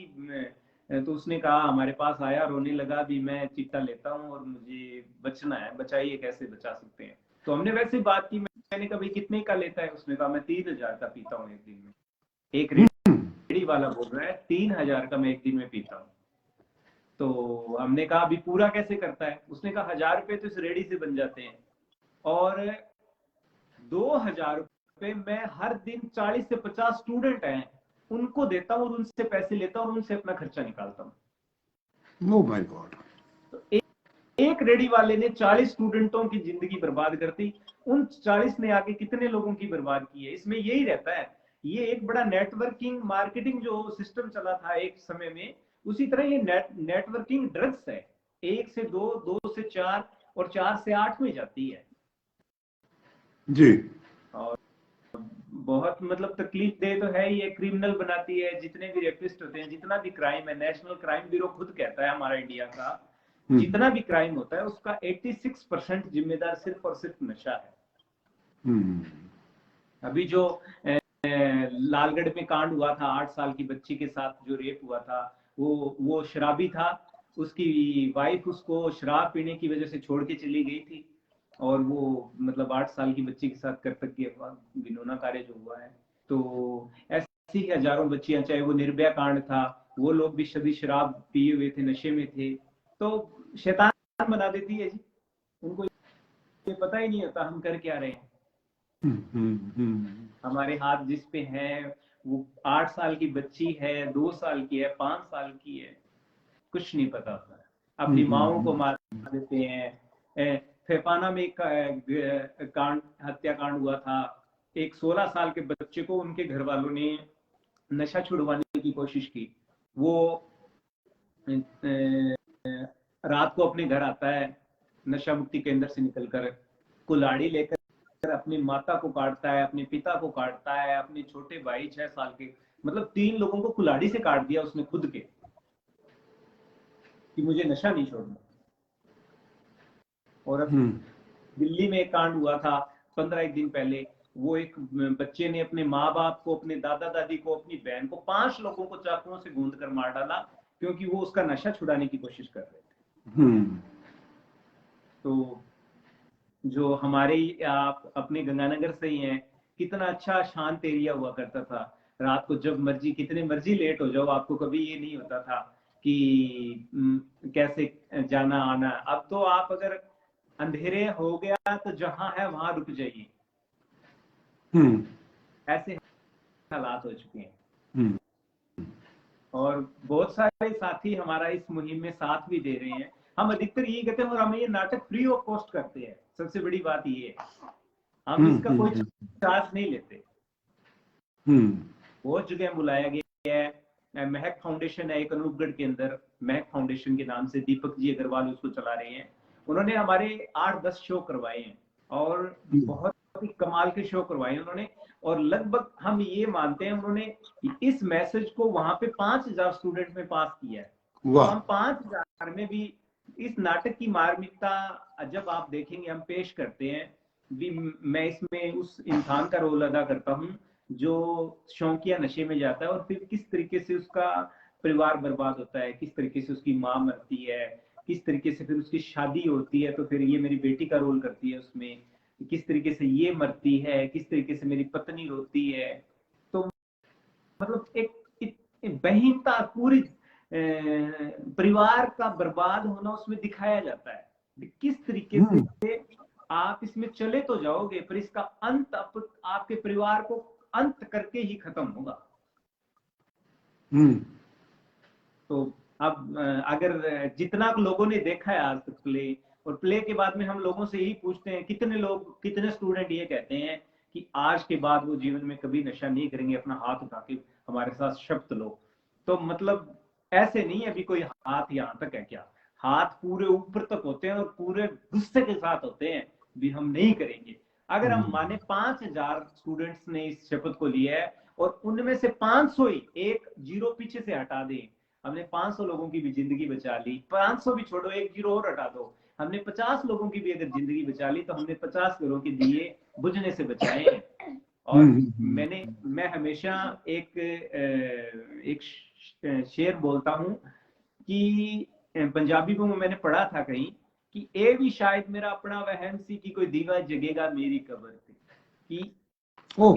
तो उसने कहा, हमारे पास आया, रोने लगा भी, मैं चिट्टा लेता हूँ और मुझे बचना है, बचाइए, कैसे बचा सकते हैं। तो हमने वैसे बात की, मैंने कहा भाई कितने का लेता है, उसने कहा मैं 3,000 का पीता हूँ एक दिन में। एक रेडी वाला बोल रहा है 3,000 का मैं एक दिन में पीता हूँ। तो हमने कहा अभी पूरा कैसे करता है, उसने कहा 1,000 रुपए तो इस रेडी से बन जाते हैं, और 2,000 रुपए मैं हर दिन 40 से 50 स्टूडेंट हैं उनको देता हूँ, और उनसे पैसे लेता हूँ और उनसे अपना खर्चा निकालता हूँ। Oh my God. तो एक रेडी वाले ने 40 स्टूडेंटों की जिंदगी बर्बाद कर दी। उन 40 ने आगे कितने लोगों की बर्बाद की है। इसमें यही रहता है, ये एक बड़ा नेटवर्किंग मार्केटिंग जो सिस्टम चला था एक समय में, उसी तरह ये नेटवर्किंग ड्रग्स है। 1 से 2, 2 से 4 और 4 से 8 में जाती है जी। और बहुत मतलब तकलीफ दे तो है, ये क्रिमिनल बनाती है। जितने भी रेपिस्ट होते हैं, जितना भी क्राइम है, नेशनल क्राइम ब्यूरो खुद कहता है हमारा इंडिया का, जितना भी क्राइम होता है उसका 86% जिम्मेदार सिर्फ और सिर्फ नशा है। अभी जो लालगढ़ में कांड हुआ था 8 साल की बच्ची के साथ जो रेप हुआ था, वो शराबी था, उसकी वाइफ उसको शराब पीने की वजह से छोड़ के चली गई थी, और वो मतलब 8 साल की बच्ची के साथ कर्तव्य हुआ, घिनौना कार्य जो हुआ है। तो ऐसी ही हजारों बच्चियां, चाहे वो निर्भया कांड था, वो लोग भी सभी शराब पिए हुए थे, नशे में थे, तो शैतान बना देती है जी। उनको ये पता ही नहीं होता हम कर क्या रहे हैं। हमारे हाथ जिस पे है वो 8 साल की बच्ची है, 2 साल की है, 5 साल की है, कुछ नहीं पता होता है। अपनी माओं को मार देते हैं। फेफाना में एक कांड, हत्याकांड हुआ था। एक 16 साल के बच्चे को उनके घर वालों ने नशा छुड़वाने की कोशिश की। वो रात को अपने घर आता है नशा मुक्ति केंद्र से निकलकर, कुल्हाड़ी लेकर अपनी माता को काटता है, अपने पिता को काटता है, अपने छोटे भाई 6 साल के, मतलब 3 लोगों को कुल्हाड़ी से काट दिया उसने खुद के, कि मुझे नशा नहीं छोड़ना। और अब दिल्ली में एक कांड हुआ था 15 दिन पहले। वो एक बच्चे ने अपने माँ बाप को, अपने दादा दादी को, अपनी बहन को, 5 लोगों को चाकुओं से गूंद कर मार डाला, क्योंकि वो उसका नशा छुड़ाने की कोशिश कर रहे थे। तो जो हमारे, आप अपने गंगानगर से ही हैं, कितना अच्छा शांत एरिया हुआ करता था। रात को जब मर्जी, कितने मर्जी लेट हो जाओ, आपको कभी ये नहीं होता था कि कैसे जाना आना। अब तो आप अगर अंधेरे हो गया तो जहां है वहां रुक जाइए, ऐसे हालात हो चुके हैं। और बहुत सारे साथी हमारा इस मुहिम में साथ भी दे रहे हैं। हम अधिकतर ये कहते हैं, और हम ये नाटक फ्री ऑफ कॉस्ट करते हैं, सबसे बड़ी बात ये है, हम इसका कोई चार्ज नहीं लेते। बहुत जगह बुलाया गया है। महक फाउंडेशन है एक अनूपगढ़ के अंदर, महक फाउंडेशन के नाम से दीपक जी अग्रवाल उसको चला रहे हैं। उन्होंने हमारे 8-10 शो करवाए हैं, और बहुत ही कमाल के शो करवाए उन्होंने। और लगभग हम ये मानते हैं उन्होंने इस मैसेज को वहां पे 5000 स्टूडेंट में पास किया है। तो हम 5000 में भी इस नाटक की मार्मिकता जब आप देखेंगे, हम पेश करते हैं भी। मैं इसमें उस इंसान का रोल अदा करता हूँ जो शौकिया नशे में जाता है, और फिर किस तरीके से उसका परिवार बर्बाद होता है, किस तरीके से उसकी माँ मरती है, किस तरीके से फिर उसकी शादी होती है, तो फिर ये मेरी बेटी का रोल करती है उसमें, किस तरीके से ये मरती है, किस तरीके से मेरी पत्नी रोती है। तो मतलब एक बहीनता, पूरी परिवार का बर्बाद होना उसमें दिखाया जाता है। किस तरीके से आप इसमें चले तो जाओगे, पर इसका अंत आपके परिवार को अंत करके ही खत्म होगा। तो अब अगर जितना लोगों ने देखा है आज तक प्ले, और प्ले के बाद में हम लोगों से यही पूछते हैं, कितने लोग, कितने स्टूडेंट ये कहते हैं कि आज के बाद वो जीवन में कभी नशा नहीं करेंगे, अपना हाथ उठा के हमारे साथ शब्द लो। तो मतलब ऐसे नहीं है अभी कोई हाथ यहाँ तक है क्या, हाथ पूरे ऊपर तक होते हैं, और पूरे गुस्से के साथ होते हैं भी हम नहीं करेंगे। अगर हम माने 5000 स्टूडेंट्स ने इस शपथ को लिया है, और उनमें से 500 ही, एक जीरो पीछे से हटा दें, हमने 500 लोगों की भी जिंदगी बचा ली। 500 भी छोड़ो, एक जीरो और हटा दो, हमने 50 लोगों की भी अगर जिंदगी बचा ली, तो हमने 50 घरों के दिए बुझने से बचाए हैं। और मैं हमेशा एक शेर बोलता हूं कि पंजाबी में मैंने पढ़ा था कहीं कि ए भी शायद मेरा अपना वहम सी कि कोई दीवा जगेगा मेरी कब्र पे, कि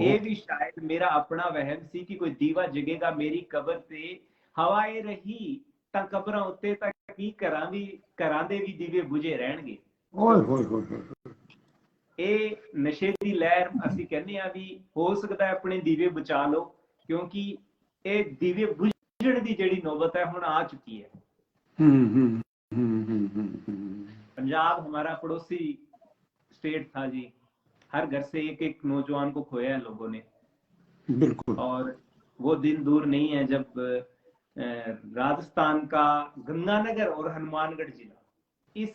ए भी शायद मेरा अपना वहम सी कि कोई दीवा जगेगा मेरी कब्र ते, हवाए रही ਤਾਂ ਕਬਰਾਂ ਉੱਤੇ ਤਾਂ ਕੀ ਘਰਾਂ ਦੇ ਵੀ ਦੀਵੇ ਬੁਝੇ ਰਹਿਣਗੇ। ਇਹ ਨਸ਼ੇ ਦੀ ਲਹਿਰ ਅਸੀਂ ਕਹਿੰਦੇ ਆ ਵੀ ਹੋ ਸਕਦਾ ਆਪਣੇ ਦੀਵੇ ਬਚਾ ਲਓ, ਕਿਉਂਕਿ ਇਹ ਦੀਵੇ ਬੁਝਣ ਦੀ ਜਿਹੜੀ ਨੌਬਤ ਹੈ ਹੁਣ ਆ ਚੁੱਕੀ ਹੈ। पंजाब हमारा पड़ोसी स्टेट था जी, हर घर से एक एक नौजवान को खोया है लोगों ने, बिल्कुल। और वो दिन दूर नहीं है जब राजस्थान का गंगानगर और हनुमानगढ़ जिला इस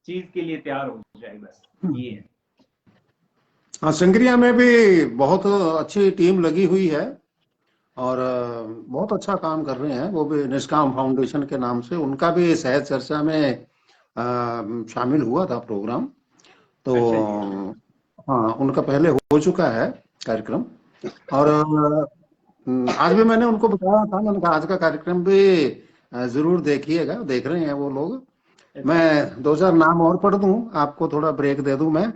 चीज के लिए तैयार हो जाए, बस ये है। हाँ, संग्रिया में भी बहुत अच्छी टीम लगी हुई है और बहुत अच्छा काम कर रहे हैं। वो भी निष्काम फाउंडेशन के नाम से, उनका भी सहज चर्चा में शामिल हुआ था प्रोग्राम। तो हाँ, उनका पहले हो चुका है कार्यक्रम, और आज भी मैंने उनको बताया था, मैंने कहा आज का कार्यक्रम भी जरूर देखिएगा। देख रहे हैं वो लोग, मैं दो चार नाम और पढ़ दूं, आपको थोड़ा ब्रेक दे दूं मैं।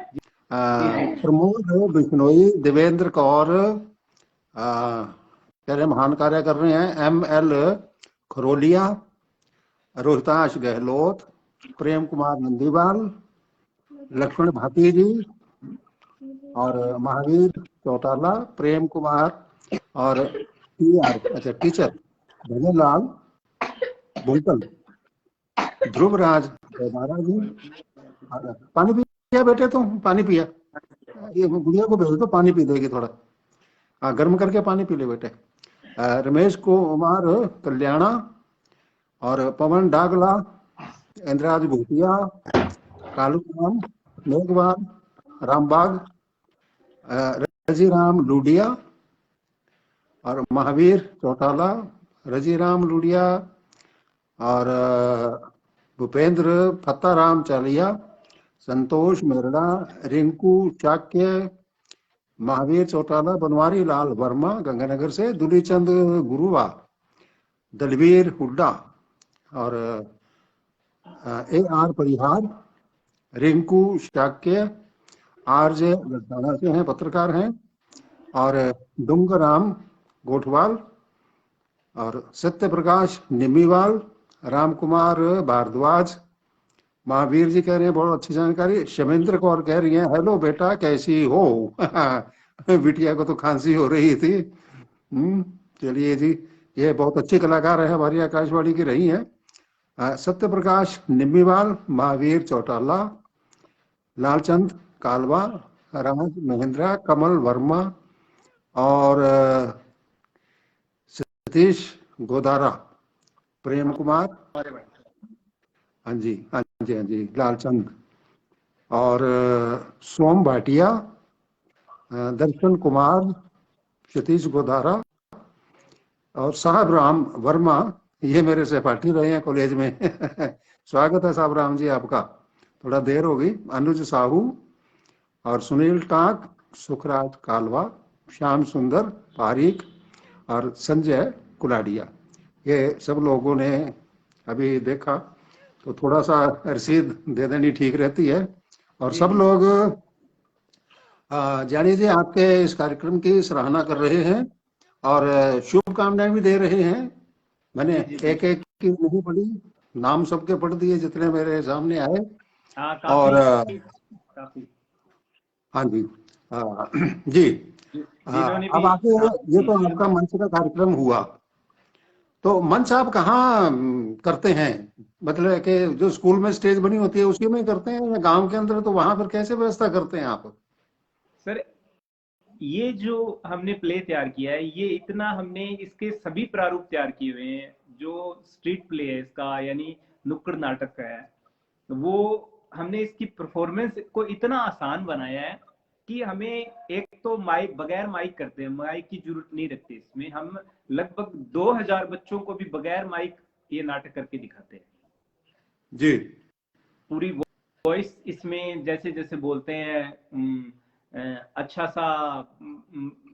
प्रमोद बिश्नोई, देवेंद्र कौर, कह रहे महान कार्य कर रहे हैं। ML खरोलिया, रोहिताश गहलोत, प्रेम कुमार नंदीवाल, लक्ष्मण भाटी जी और महावीर चौटाला, प्रेम कुमार और अच्छा टीचर भजनलाल बुलकल, ध्रुवराज देवारा जी। पानी पिया बेटे, तुम पानी पिया? ये गुड़िया को भेज दो, पानी पी देगी थोड़ा। हाँ, गर्म करके पानी पी ले बेटे। रमेश कुमार कल्याणा और पवन डागला, इंद्राज भूतिया, कालू राम मेघवान, रामबाग, रजीराम लूडिया और महावीर चौटाला, रजीराम लूडिया और भूपेंद्र फत्ताराम चालिया, संतोष मेरड़ा, रिंकू चाक्य, महावीर चौटाला, बनवारी लाल वर्मा गंगानगर से, दुलीचंद गुरुवा, दलवीर हुड्डा और AR परिहार, रिंकू शाक्य, RJ लड़ाना से हैं, पत्रकार हैं, और डुंगराम गोठवाल और सत्य प्रकाश निम्मीवाल, राम कुमार भारद्वाज। महावीर जी कह रहे हैं बहुत अच्छी जानकारी। शमेंद्र कौर कह रही हैं हेलो बेटा कैसी हो। बिटिया को तो खांसी हो रही थी। चलिए जी, ये बहुत अच्छी कलाकार है, हमारी आकाशवाणी की रही हैं। सत्य प्रकाश निम्मीवाल, महावीर चौटाला, लालचंद कालवा, राज महेंद्रा, कमल वर्मा और सतीश गोदारा, प्रेम कुमार, हाँ जी हाँ जी हाँ जी, लालचंद और सोम भाटिया, दर्शन कुमार, सतीश गोदारा और साहब राम वर्मा। ये मेरे सहपाठी रहे हैं कॉलेज में। स्वागत है साहब राम जी आपका, थोड़ा देर हो गई। अनुज साहू और सुनील टाक, सुखराज कालवा, श्याम सुंदर पारीक और संजय कुलाडिया, ये सब लोगों ने अभी देखा, तो थोड़ा सा रसीद दे देनी ठीक रहती है। और सब लोग जानी जी आपके इस कार्यक्रम की सराहना कर रहे हैं और शुभकामनाएं भी दे रहे हैं। मैंने एक एक की नहीं पढ़ी, नाम सबके पढ़ दिए जितने मेरे सामने आए। और काफी हाँ जी जी, अब आगे ये तो आपका मंच का कार्यक्रम हुआ, तो मंच आप कहाँ करते हैं? मतलब कि जो स्कूल में स्टेज बनी होती है उसी में करते हैं या गांव के अंदर, तो वहां पर कैसे व्यवस्था करते हैं आप? सर, ये जो हमने प्ले तैयार किया है, ये इतना हमने इसके सभी प्रारूप तैयार किए हुए हैं। जो स्ट्रीट प्ले है इसका, यानी नुक्कड़ नाटक का है, वो हमने इसकी परफॉर्मेंस को इतना आसान बनाया है कि हमें एक तो माइक, बगैर माइक करते हैं, माइक की जरूरत नहीं रखते इसमें। हम लगभग 2000 बच्चों को भी बगैर माइक ये नाटक करके दिखाते हैं जी। पूरी वॉइस इसमें जैसे जैसे बोलते हैं अच्छा सा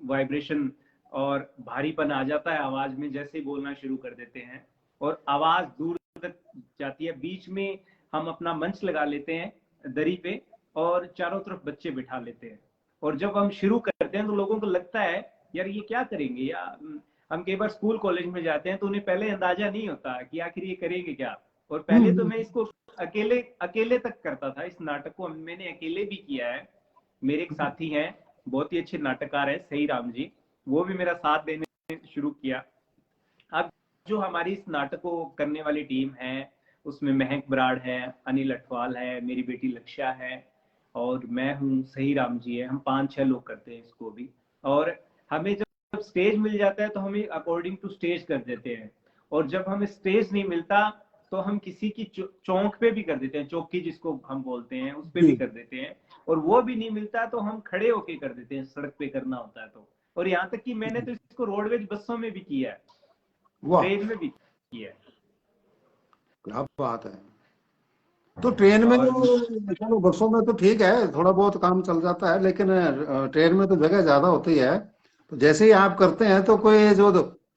वाइब्रेशन और भारीपन आ जाता है आवाज में जैसे बोलना शुरू कर देते हैं, और आवाज दूर तक जाती है। बीच में हम अपना मंच लगा लेते हैं दरी पे और चारों तरफ बच्चे बिठा लेते हैं, और जब हम शुरू करते हैं तो लोगों को लगता है यार ये क्या करेंगे, या हम कई बार स्कूल कॉलेज में जाते हैं तो उन्हें पहले अंदाजा नहीं होता कि आखिर ये करेंगे क्या। और पहले तो मैं इसको अकेले तक करता था। इस नाटक को मैंने अकेले भी किया है। मेरे एक साथी हैं, बहुत ही अच्छे नाटककार है सही राम जी, वो भी मेरा साथ देने शुरू किया। अब जो हमारी इस नाटक को करने वाली टीम है उसमें महक बराड़ है, अनिल अठवाल है, मेरी बेटी लक्ष्या है और मैं हूँ, सही राम जी है। हम 5-6 लोग करते हैं इसको भी। और हमें जब स्टेज मिल जाता है तो हम अकॉर्डिंग टू स्टेज कर देते हैं, और जब हमें स्टेज नहीं मिलता तो हम किसी की चौक पे भी कर देते हैं, चौकी जिसको हम बोलते हैं उस पे भी कर देते हैं। और वो भी नहीं मिलता तो हम खड़े होके कर देते हैं, सड़क पे करना होता है तो। और यहाँ तक कि मैंने तो इसको रोडवेज बसों में भी किया है, ट्रेन में भी किया है। क्या बात है। तो ट्रेन में चलो, बसों में तो ठीक है, थोड़ा बहुत काम चल जाता है, लेकिन ट्रेन में तो जगह ज्यादा होती है। तो जैसे ही आप करते हैं तो कोई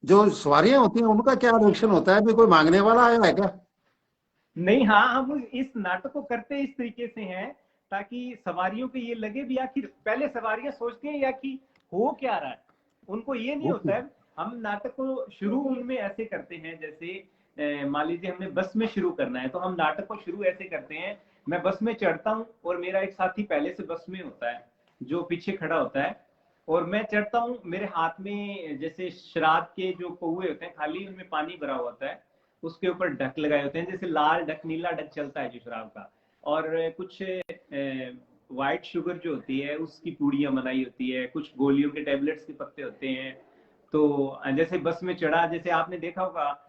जो सवारियां होती हैं उनका क्या रिएक्शन होता है? भी कोई मांगने वाला आया है क्या? नहीं, हाँ, हम इस नाटक को करते इस तरीके से हैं ताकि सवारियों को ये लगे भी आखिर, पहले सवारियां सोचती हैं या कि हो क्या रहा है, उनको ये नहीं होता है। हम नाटक को शुरू उनमें ऐसे करते हैं, जैसे मान लीजिए हमने बस में शुरू करना है, तो हम नाटक को शुरू ऐसे करते हैं, मैं बस में चढ़ता हूँ और मेरा एक साथी पहले से बस में होता है जो पीछे खड़ा होता है, और मैं चढ़ता हूँ, मेरे हाथ में जैसे शराब के जो कौए होते हैं खाली, उनमें पानी भरा हुआ होता है, उसके ऊपर ढक लगाए होते हैं, जैसे लाल ढक नीला ढक चलता है जो शराब का, और कुछ व्हाइट शुगर जो होती है उसकी पूड़ियां बनाई होती है, कुछ गोलियों के टेबलेट्स के पत्ते होते हैं। तो जैसे बस में चढ़ा, जैसे आपने देखा होगा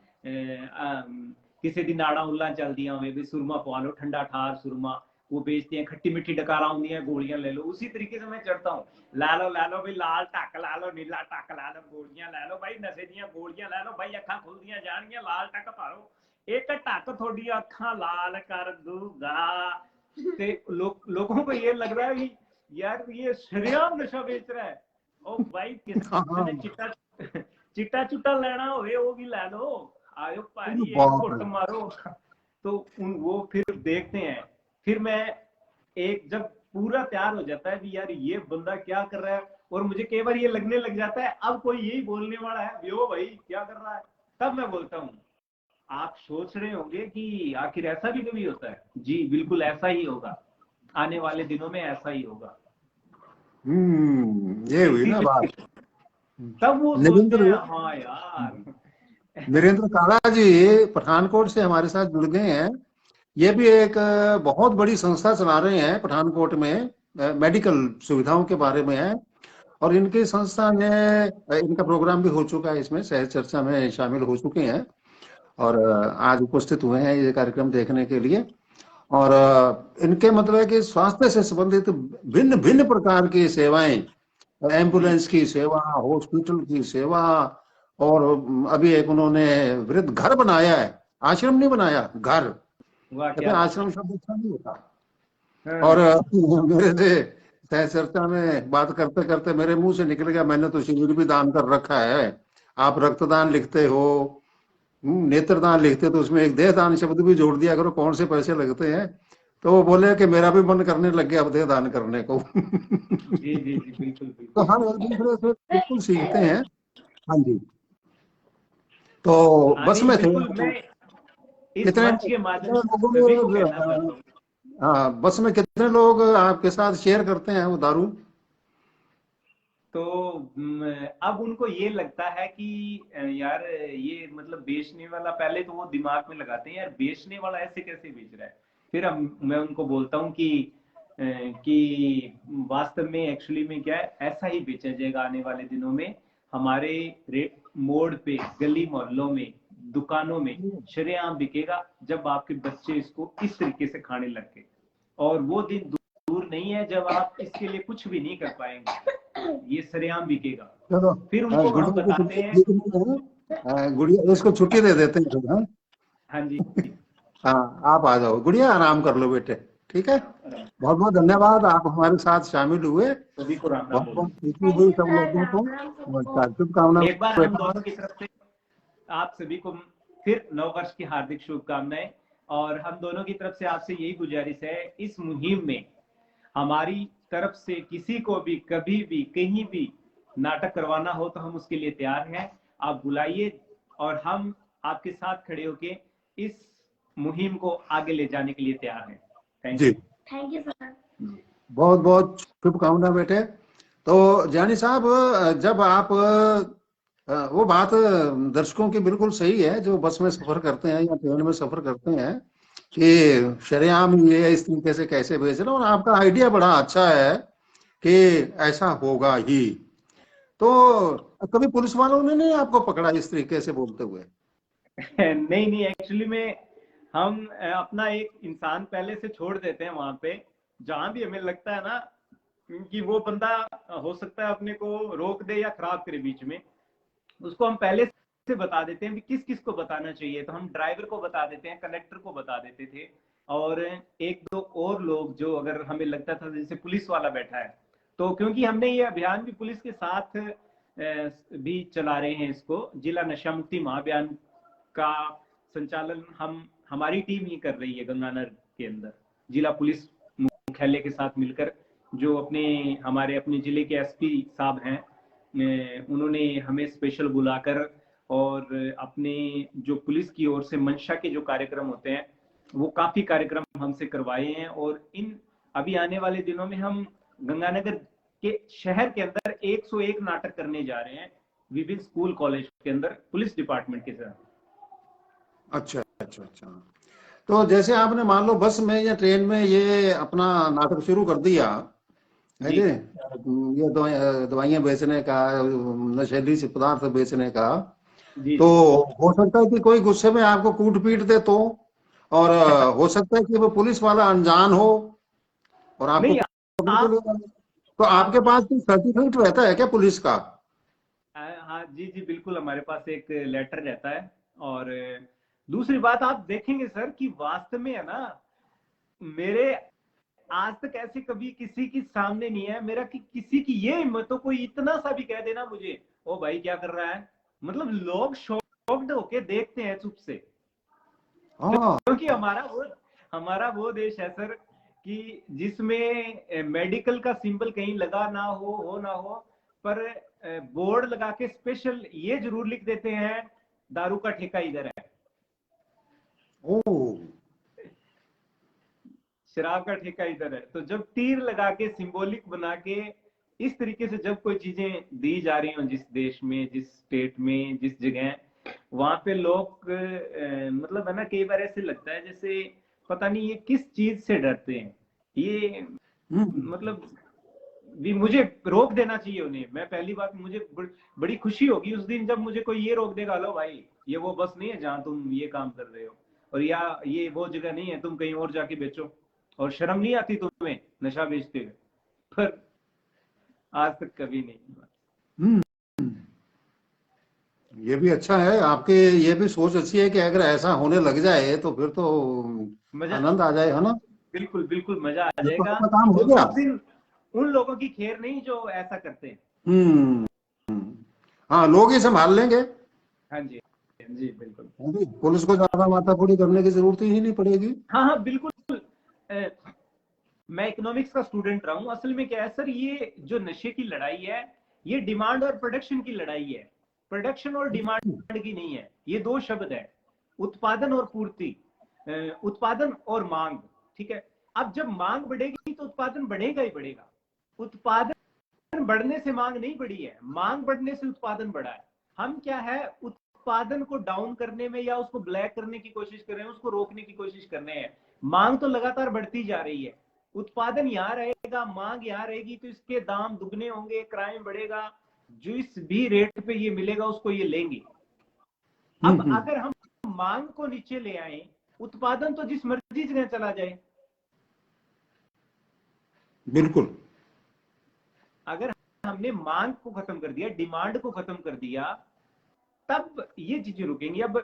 किसी दिन नाड़ा उल्ला चल दिया हमें भी सुरमा पवा लो, ठंडा ठार सुरमा वो बेचते हैं, खट्टी मिट्टी डकारा होंगी है, गोलियां ले लो, उसी तरीके से मैं चढ़ता हूँ, ला लो भाई लाल टक ला लो, नीला टक ला लो, गोलियां ला लो भाई, नशे दियां गोलियां ला लो भाई, अखा खुलदियां जानियां, लाल टक पारो, एक टक थोड़ी अखा लाल कर दूंगा। ते लोगों को ये लग रहा है कि यार ये शरेआम नशा बेच रहा है, ओ भाई किसी ने चिट्टा चुट्टा लेना होवे वो भी ले लो, आयो भाई एक घुट मारो। तो वो फिर देखते हैं, फिर मैं एक जब पूरा तैयार हो जाता है कि यार ये बंदा क्या कर रहा है, और मुझे कई बार ये लगने लग जाता है अब कोई यही बोलने वाला है, यो भाई क्या कर रहा है, तब मैं बोलता हूँ आप सोच रहे होंगे कि आखिर ऐसा भी कभी होता है, जी बिल्कुल ऐसा ही होगा, आने वाले दिनों में ऐसा ही होगा। ये हुई ना बात। तब वो सोचते हैं हाँ यार। नरेंद्र काला जी पठानकोट से हमारे साथ जुड़ गए हैं। ये भी एक बहुत बड़ी संस्था चला रहे हैं पठानकोट में, मेडिकल सुविधाओं के बारे में है, और इनकी संस्था ने, इनका प्रोग्राम भी हो चुका है, इसमें शहर चर्चा में शामिल हो चुके हैं, और आज उपस्थित हुए हैं ये कार्यक्रम देखने के लिए। और इनके मतलब है कि स्वास्थ्य से संबंधित भिन्न भिन्न प्रकार की सेवाएं, एम्बुलेंस की सेवा, हॉस्पिटल की सेवा, और अभी एक उन्होंने वृद्ध घर बनाया है, आश्रम नहीं बनाया, घर, कहते आश्रम शब्द अच्छा नहीं होता। और मेरे से सह चर्चा में बात करते करते मेरे मुंह से निकल गया, मैंने तो शिविर भी दान कर रखा है, आप रक्तदान लिखते हो, नेत्रदान लिखते, तो उसमें एक देहदान शब्द भी जोड़ दिया करो, कौन से पैसे लगते हैं। तो वो बोले कि मेरा भी मन करने लग गया अब देहदान करने को। जी जी जी बिल्कुल बिल्कुल। तो हम एक दूसरे से बिल्कुल सीखते हैं। हाँ जी। तो बस में थे, कितने लोगों ने, हाँ, बस में कितने लोग आपके साथ शेयर करते हैं वो दारू? तो अब उनको ये लगता है कि यार ये मतलब बेचने वाला, पहले तो वो दिमाग में लगाते हैं यार बेचने वाला ऐसे कैसे बेच रहा है, फिर मैं उनको बोलता हूँ कि वास्तव में एक्चुअली में क्या है, ऐसा ही बेचा जाएगा आने वाले दिनों में, हमारे मोड़ पे, गली मोहल्लों में, दुकानों में शरेआम बिकेगा, जब आपके बच्चे इसको इस तरीके से खाने लग गए, और वो दिन दूर नहीं है जब आप इसके लिए कुछ भी नहीं कर पाएंगे, ये सरेआम बिकेगा। फिर उनको हम बताते हैं, गुड़िया इसको छुट्टी दे देते हैं। हाँ जी, हाँ, आप आ जाओ गुड़िया, आराम कर लो बेटे, ठीक है। बहुत बहुत धन्यवाद, आप हमारे साथ शामिल हुए, सभी को राम राम। बहुत बहुत खुशी हुई सब लोगों को, शुभकामना। एक बार हम दोनों की तरफ से आप सभी को फिर नव वर्ष की हार्दिक शुभकामनाएं, और हम दोनों की तरफ से आपसे यही गुजारिश है, इस मुहिम में हमारी तरफ से किसी को भी कभी भी कहीं भी नाटक करवाना हो तो हम उसके लिए तैयार हैं, आप बुलाइए और हम आपके साथ खड़े होके इस मुहिम को आगे ले जाने के लिए तैयार हैं। Thank you sir. बहुत बहुत शुभकामना बेटे। तो जानी साहब, जब आप वो बात दर्शकों की बिल्कुल सही है, जो बस में सफर करते हैं या ट्रेन में सफर करते हैं, कि शरेआम ये इस तरीके से कैसे बेच रहे, और आपका आइडिया बड़ा अच्छा है कि ऐसा होगा ही। तो कभी पुलिस वालों ने नहीं आपको पकड़ा इस तरीके से बोलते हुए? नहीं, एक्चुअली में हम अपना एक इंसान पहले से छोड़ देते हैं वहां पे, जहां भी हमें लगता है ना कि वो बंदा हो सकता है अपने को रोक दे या खराब करे बीच में, उसको हम पहले से बता देते हैं कि किस किस को बताना चाहिए। तो हम ड्राइवर को बता देते हैं, कंडक्टर को बता देते थे, और एक दो और लोग जो अगर हमें लगता था जैसे पुलिस वाला बैठा है, तो क्योंकि हमने ये अभियान भी पुलिस के साथ भी चला रहे हैं, इसको जिला नशा मुक्ति महाअभियान का संचालन हम हमारी टीम ही कर रही है गंगानगर के अंदर, जिला पुलिस मुख्यालय के साथ मिलकर। जो हमारे अपने जिले के एसपी साहब हैं, उन्होंने हमें स्पेशल बुलाकर और अपने जो पुलिस की ओर से मंशा के जो कार्यक्रम होते हैं वो काफी कार्यक्रम हमसे करवाए हैं। और इन अभी आने वाले दिनों में हम गंगानगर के शहर के अंदर 101 नाटक करने जा रहे हैं विभिन्न स्कूल कॉलेज के अंदर पुलिस डिपार्टमेंट के साथ। अच्छा अच्छा अच्छा। तो जैसे आपने मान लो बस में या ट्रेन में ये अपना नाटक शुरू कर दिया है जी। जी, ये दवाइयां बेचने का, नशेली से पदार्थ बेचने का, जी तो जी। हो सकता है कि कोई गुस्से में आपको कूट पीट दे तो, और हो सकता है कि वो पुलिस वाला अनजान हो और आपको नहीं, पकड़ के आप ले जाए। तो आपके आप पास कोई सर्टिफिकेट रहता है क्या पुलिस का? हाँ जी जी बिल्कुल, हमारे पास एक लेटर रहता है। और दूसरी बात आप देखेंगे सर कि वास्तव में है ना, मेरे आज तक ऐसे कभी किसी की सामने नहीं है मेरा कि किसी की ये हिम्मत हो कोई इतना सा भी कह देना मुझे, ओ भाई क्या कर रहा है। मतलब लोग शॉक्ड होके देखते हैं चुप से, हाँ। क्योंकि हमारा वो देश है सर कि जिसमें मेडिकल का सिंबल कहीं लगा ना हो ना हो, पर बोर्ड लगा के स्पेशल ये जरूर लिख देते हैं दारू का ठेका इधर है, ओ। शराब का ठेका इधर है। तो जब तीर लगा के सिंबॉलिक बना के इस तरीके से जब कोई चीजें दी जा रही हो जिस देश में, जिस स्टेट में, जिस जगह, वहां पे लोग मतलब है ना, कई बार ऐसे लगता है जैसे पता नहीं ये किस चीज से डरते हैं ये। हम्म। मतलब भी मुझे रोक देना चाहिए उन्हें। मैं पहली बात, मुझे बड़ी खुशी होगी उस दिन जब मुझे कोई ये रोक देगा, लो भाई ये वो बस नहीं है जहां तुम ये काम कर रहे हो, और या ये वो जगह नहीं है तुम कहीं और जाके बेचो, और शर्म नहीं आती तुम्हें नशा बेचते हुए। पर आज तक कभी नहीं। हम्म। ये भी अच्छा है आपके, ये भी सोच अच्छी है कि अगर ऐसा होने लग जाए तो फिर तो मजा, आनंद आ जाए, है ना? बिल्कुल बिल्कुल मजा आ ये तो जाएगा। आपका काम हो और गया। उस दिन उन लोगों की खैर नहीं जो ऐसा करते हैं। हम्म। हाँ, लोग ही संभाल लेंगे। हाँ जी, हाँ जी बिल्कुल। हाँ जी, पुलिस को ज्यादा माथापच्ची करने की जरूरत ही नहीं पड़ेगी। हाँ हाँ बिल्कुल। मैं इकोनॉमिक्स का स्टूडेंट रहा हूँ। असल में क्या है सर, ये जो नशे की लड़ाई है ये डिमांड और प्रोडक्शन की लड़ाई है, प्रोडक्शन और डिमांड की नहीं है। ये दो शब्द है, उत्पादन और पूर्ति, उत्पादन और मांग। ठीक है, अब जब मांग बढ़ेगी तो उत्पादन बढ़ेगा ही बढ़ेगा। उत्पादन बढ़ने से मांग नहीं बढ़ी है, मांग बढ़ने से उत्पादन बढ़ा है। हम क्या है, उत्पादन को डाउन करने में या उसको ब्लैक करने की कोशिश कर रहे हैं, उसको रोकने की कोशिश कर रहे हैं। मांग तो लगातार बढ़ती जा रही है, उत्पादन यहाँ रहेगा, मांग यहाँ रहेगी, तो इसके दाम दुगने होंगे, क्राइम बढ़ेगा, जिस भी रेट पे ये मिलेगा उसको ये लेंगे। अब हम्म। अगर हम मांग को नीचे ले आए, उत्पादन तो जिस मर्जी जगह चला जाए। बिल्कुल। अगर हमने मांग को खत्म कर दिया, डिमांड को खत्म कर दिया, तब ये चीजें रुकेंगी। अब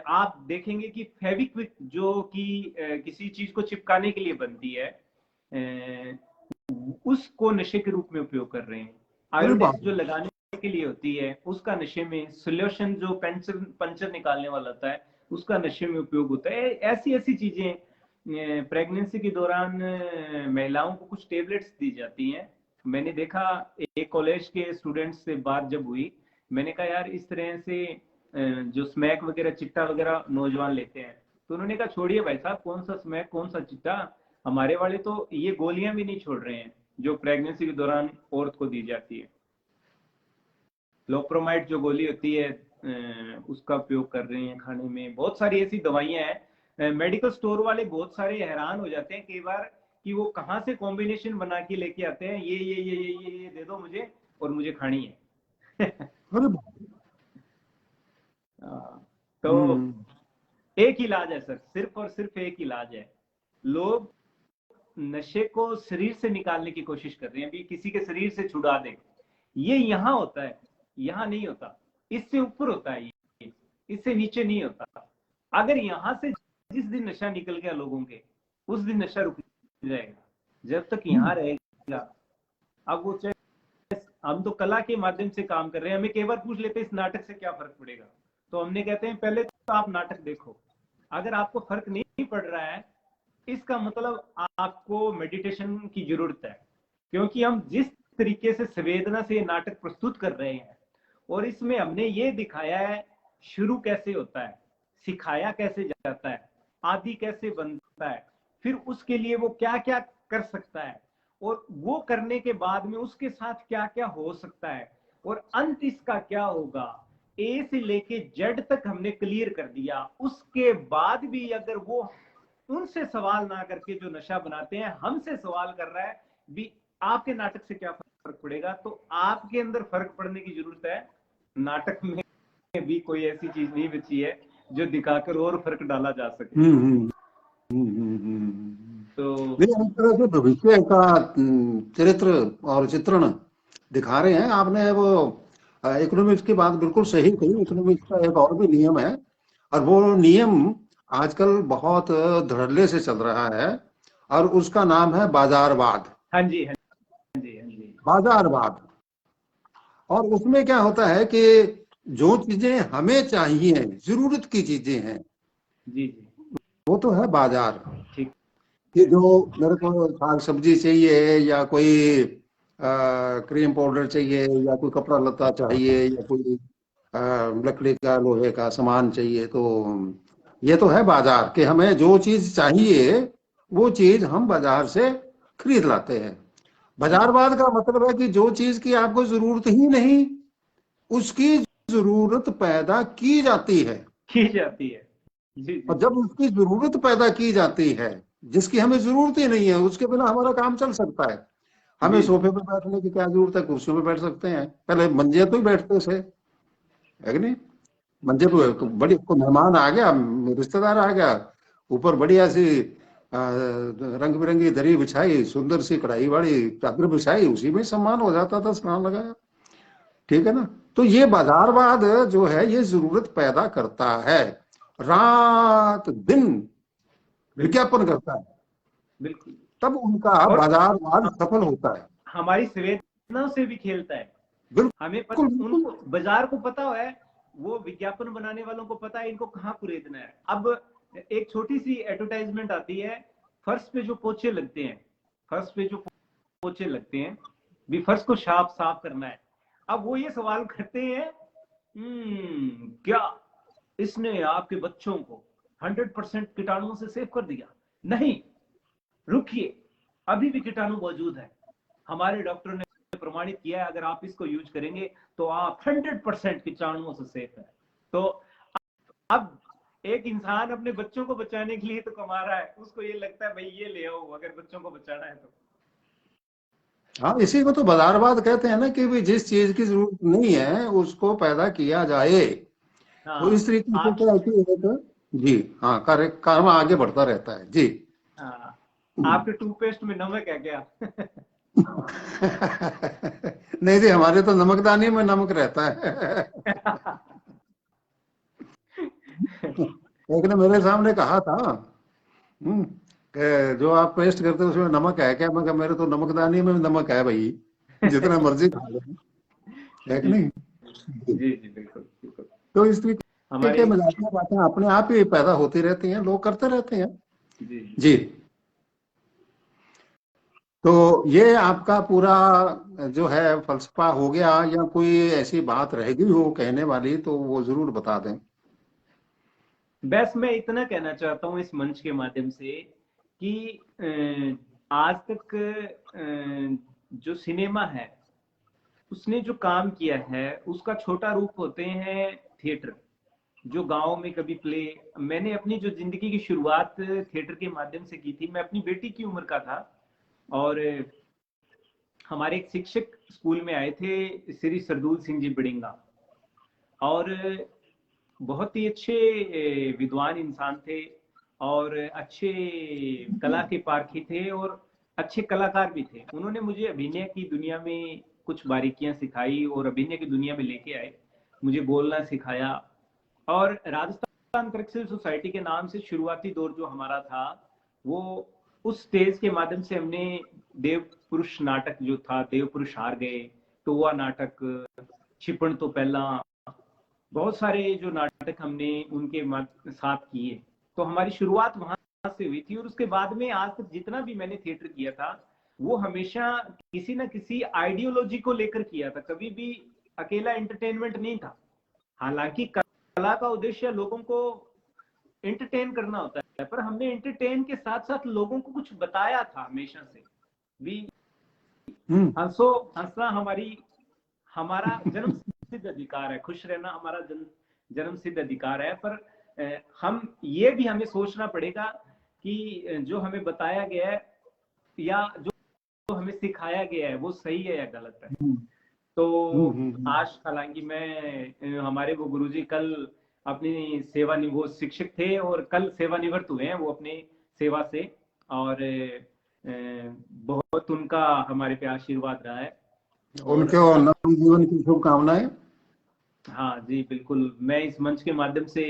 आप देखेंगे कि फेविक्विक जो कि किसी चीज को चिपकाने के लिए बनती है, उसको नशे के रूप में उपयोग कर रहे हैं। अरे आयोडेक्स बाप जो रे। लगाने के लिए होती है उसका नशे में, सोल्यूशन जो पंचर पंचर निकालने वाला होता है उसका नशे में उपयोग होता है। ऐसी ऐसी चीजें प्रेगनेंसी के दौरान महिलाओं को कुछ टेबलेट्स दी जाती हैं। मैंने देखा, एक कॉलेज के स्टूडेंट्स से बात जब हुई, मैंने कहा यार इस तरह से जो स्मैक वगैरह, चिट्टा वगैरह नौजवान लेते हैं, तो उन्होंने कहा छोड़िए भाई साहब, कौन सा स्मैक कौन सा चिट्टा, हमारे वाले तो ये गोलियां भी नहीं छोड़ रहे हैं जो प्रेगनेंसी के दौरान औरत को दी जाती है। लोप्रोमाइड जो गोली होती है उसका उपयोग कर रहे हैं खाने में। बहुत सारी ऐसी दवाइयां हैं, मेडिकल स्टोर वाले बहुत सारे हैरान हो जाते हैं कई बार कि वो कहाँ से कॉम्बिनेशन बना के लेके आते हैं, ये दे दो मुझे और मुझे खानी है। अरे बाप रे। तो एक इलाज है सर, सिर्फ और सिर्फ एक इलाज है। लोग नशे को शरीर से निकालने की कोशिश कर रहे हैं, अभी किसी के शरीर से छुड़ा दें, ये यहां होता है, यहां नहीं होता। इससे ऊपर होता है ये, इससे नीचे नहीं होता। अगर यहां से जिस दिन नशा निकल गया लोगों के, उस दिन नशा रुक जाएगा। जब तक यहां रहेगा, अब वो चाहे, हम तो कला के माध्यम से काम कर रहे हैं, हमें कई बार पूछ लेते हैं इस नाटक से क्या फर्क पड़ेगा, तो हमने कहते हैं पहले तो आप नाटक देखो, अगर आपको फर्क नहीं पड़ रहा है, इसका मतलब आपको मेडिटेशन की जरूरत है, क्योंकि हम जिस तरीके से संवेदना से नाटक प्रस्तुत कर रहे हैं और इसमें हमने ये दिखाया है शुरू कैसे होता है, सिखाया कैसे जाता है, आदि कैसे बनता है, फिर उसके लिए वो क्या क्या कर सकता है और वो करने के बाद में उसके साथ क्या क्या हो सकता है और अंत इसका क्या होगा, ए से लेके जेड तक हमने क्लियर कर दिया। उसके बाद भी अगर वो उनसे सवाल ना करके जो नशा बनाते हैं हमसे सवाल कर रहा है भी आपके नाटक से क्या फर्क पड़ेगा, तो आपके अंदर फर्क पड़ने की जरूरत है। नाटक में भी कोई ऐसी चीज नहीं बची है जो दिखाकर और फर्क डाला जा सके। तो नहीं, एक तरह से भविष्य का चरित्र और चित्रण दिखा रहे हैं आपने। वो इकोनॉमिक्स की बात बिल्कुल सही कही। इकोनॉमिक्स का एक और भी नियम है, और वो नियम आजकल बहुत धड़ल्ले से चल रहा है, और उसका नाम है बाजारवाद। हाँ जी, हाँ जी, हाँ जी। बाजारवाद। और उसमें क्या होता है कि जो चीजें हमें चाहिए, जरूरत की चीजें हैं, जी जी, वो तो है बाजार। ठीक। कि जो मेरे को साग सब्जी चाहिए, या कोई क्रीम पाउडर चाहिए, या कोई कपड़ा लत्ता चाहिए, या कोई लकड़ी का लोहे का सामान चाहिए, तो ये तो है बाजार। कि हमें जो चीज चाहिए वो चीज हम बाजार से खरीद लाते हैं। बाजारवाद का मतलब है कि जो चीज की आपको जरूरत ही नहीं, उसकी जरूरत पैदा की जाती है। की जाती है। जी जी और जब उसकी जरूरत पैदा की जाती है, जिसकी हमें जरूरत ही नहीं है, उसके बिना हमारा काम चल सकता है। हमें जी सोफे पे बैठने की क्या जरूरत है, कुर्सियों पे बैठ सकते हैं। पहले मंजे तो ही बैठते थे, है कि नहीं? मंजे पे बड़ी, को मेहमान आ गया, रिश्तेदार आ गया, ऊपर बढ़िया सी रंग बिरंगी दरी बिछाई, सुंदर सी कढ़ाई वाली चादर बिछाई, उसी में सम्मान हो जाता था, स्नान लगाया। ठीक है ना? तो ये बाजारवाद जो है, ये जरूरत पैदा करता है, रात दिन बिल्कुल विज्ञापन करता है, बिल्कुल। तब उनका और बाजारवाद सफल होता है। हमारी संवेदनाओं से भी खेलता है। हमें बिल्कुल बिल्कुल। उनको बाजार को पता है, वो विज्ञापन बनाने वालों को पता है इनको कहाँ खरीदना है। अब एक छोटी सी एडवर्टाइजमेंट आती है, फर्श पे जो पोछे लगते हैं, फर्श पे जो पोछे लगते हैं भी, फर्श को साफ करना है। अब वो ये सवाल करते हैं, क्या इसने आपके बच्चों को 100% कीटाणुओं से सेव कर दिया? नहीं, रुकिए, अभी भी कीटाणु मौजूद है। हमारे डॉक्टर ने प्रमाणित किया है, अगर आप इसको यूज करेंगे तो आप 100% कीटाणुओं से सेफ है। तो अब एक इंसान अपने बच्चों को बचाने के लिए तो कमा रहा है, उसको ये लगता है भाई ये ले आओ अगर बच्चों को बचाना है तो। हाँ, इसी को तो बाजारवाद कहते हैं ना, कि भी जिस चीज की जरूरत नहीं है उसको पैदा किया जाए। तो हाँ इस तरीके से आप, क्या है कि जी हाँ, कार्य कर्म आगे बढ़ता रहता है जी। हाँ, आपके टूथपेस्ट में नमक है क्या? नहीं जी, हमारे तो नमकदानी में नमक रहता है। एक ने मेरे सामने कहा था, कि जो आप पेस्ट करते हो उसमें नमक है क्या? मैं कहा, मेरे तो नमकदानी में नमक है भाई, जितना मर्जी खा लो, है कि जी नहीं? जी जी, बिल्कुल बिल्कुल। तो इस तरीके के हमारी, मजाकिया बातें अपने आप ही पैदा होती रहती हैं, लोग करते रहते हैं जी जी। तो ये आपका पूरा जो है फलसफा हो गया, या कोई ऐसी बात रह गई हो कहने वाली तो वो जरूर बता दें। बस मैं इतना कहना चाहता हूँ इस मंच के माध्यम से कि आज तक जो सिनेमा है उसने जो काम किया है उसका छोटा रूप होते हैं थिएटर, जो गांव में कभी प्ले। मैंने अपनी जो जिंदगी की शुरुआत थिएटर के माध्यम से की थी, मैं अपनी बेटी की उम्र का था और हमारे एक शिक्षक स्कूल में आए थे, श्री सरदूल सिंह जी बिड़िंगा, और बहुत ही अच्छे विद्वान इंसान थे और अच्छे कला के पारखी थे और अच्छे कलाकार भी थे। उन्होंने मुझे अभिनय की दुनिया में कुछ बारीकियां सिखाई और अभिनय की दुनिया में लेके आए, मुझे बोलना सिखाया। और राजस्थान करेक्शनल सोसाइटी के नाम से शुरुआती दौर जो हमारा था, वो उस स्टेज के माध्यम से हमने देव पुरुष नाटक जो था, देव पुरुष हार गए, टोवा नाटक, छिपण तो पहला, बहुत सारे जो नाटक हमने उनके साथ किए। तो हमारी शुरुआत वहां से हुई थी। और उसके बाद में आज तक जितना भी मैंने थिएटर किया था वो हमेशा किसी ना किसी आइडियोलॉजी को लेकर किया था, कभी भी अकेला एंटरटेनमेंट नहीं था। हालांकि कला का उद्देश्य लोगों को एंटरटेन करना होता है, पर हमने एंटरटेन के साथ साथ लोगों को कुछ बताया था हमेशा से भी। हंसो, हंसना हमारा जन्म सिद्ध अधिकार है, खुश रहना हमारा जन्म सिद्ध अधिकार है। पर हम ये भी हमें सोचना पड़ेगा कि जो हमें बताया गया है या जो हमें सिखाया गया है वो सही है या गलत है। तो आज हालांकि मैं हमारे वो गुरुजी कल अपनी वो शिक्षक थे और कल सेवानिवृत्त हुए हैं वो अपनी सेवा से, और बहुत उनका हमारे पे आशीर्वाद रहा है। उनके नव जीवन की शुभकामनाएं। हाँ जी बिल्कुल, मैं इस मंच के माध्यम से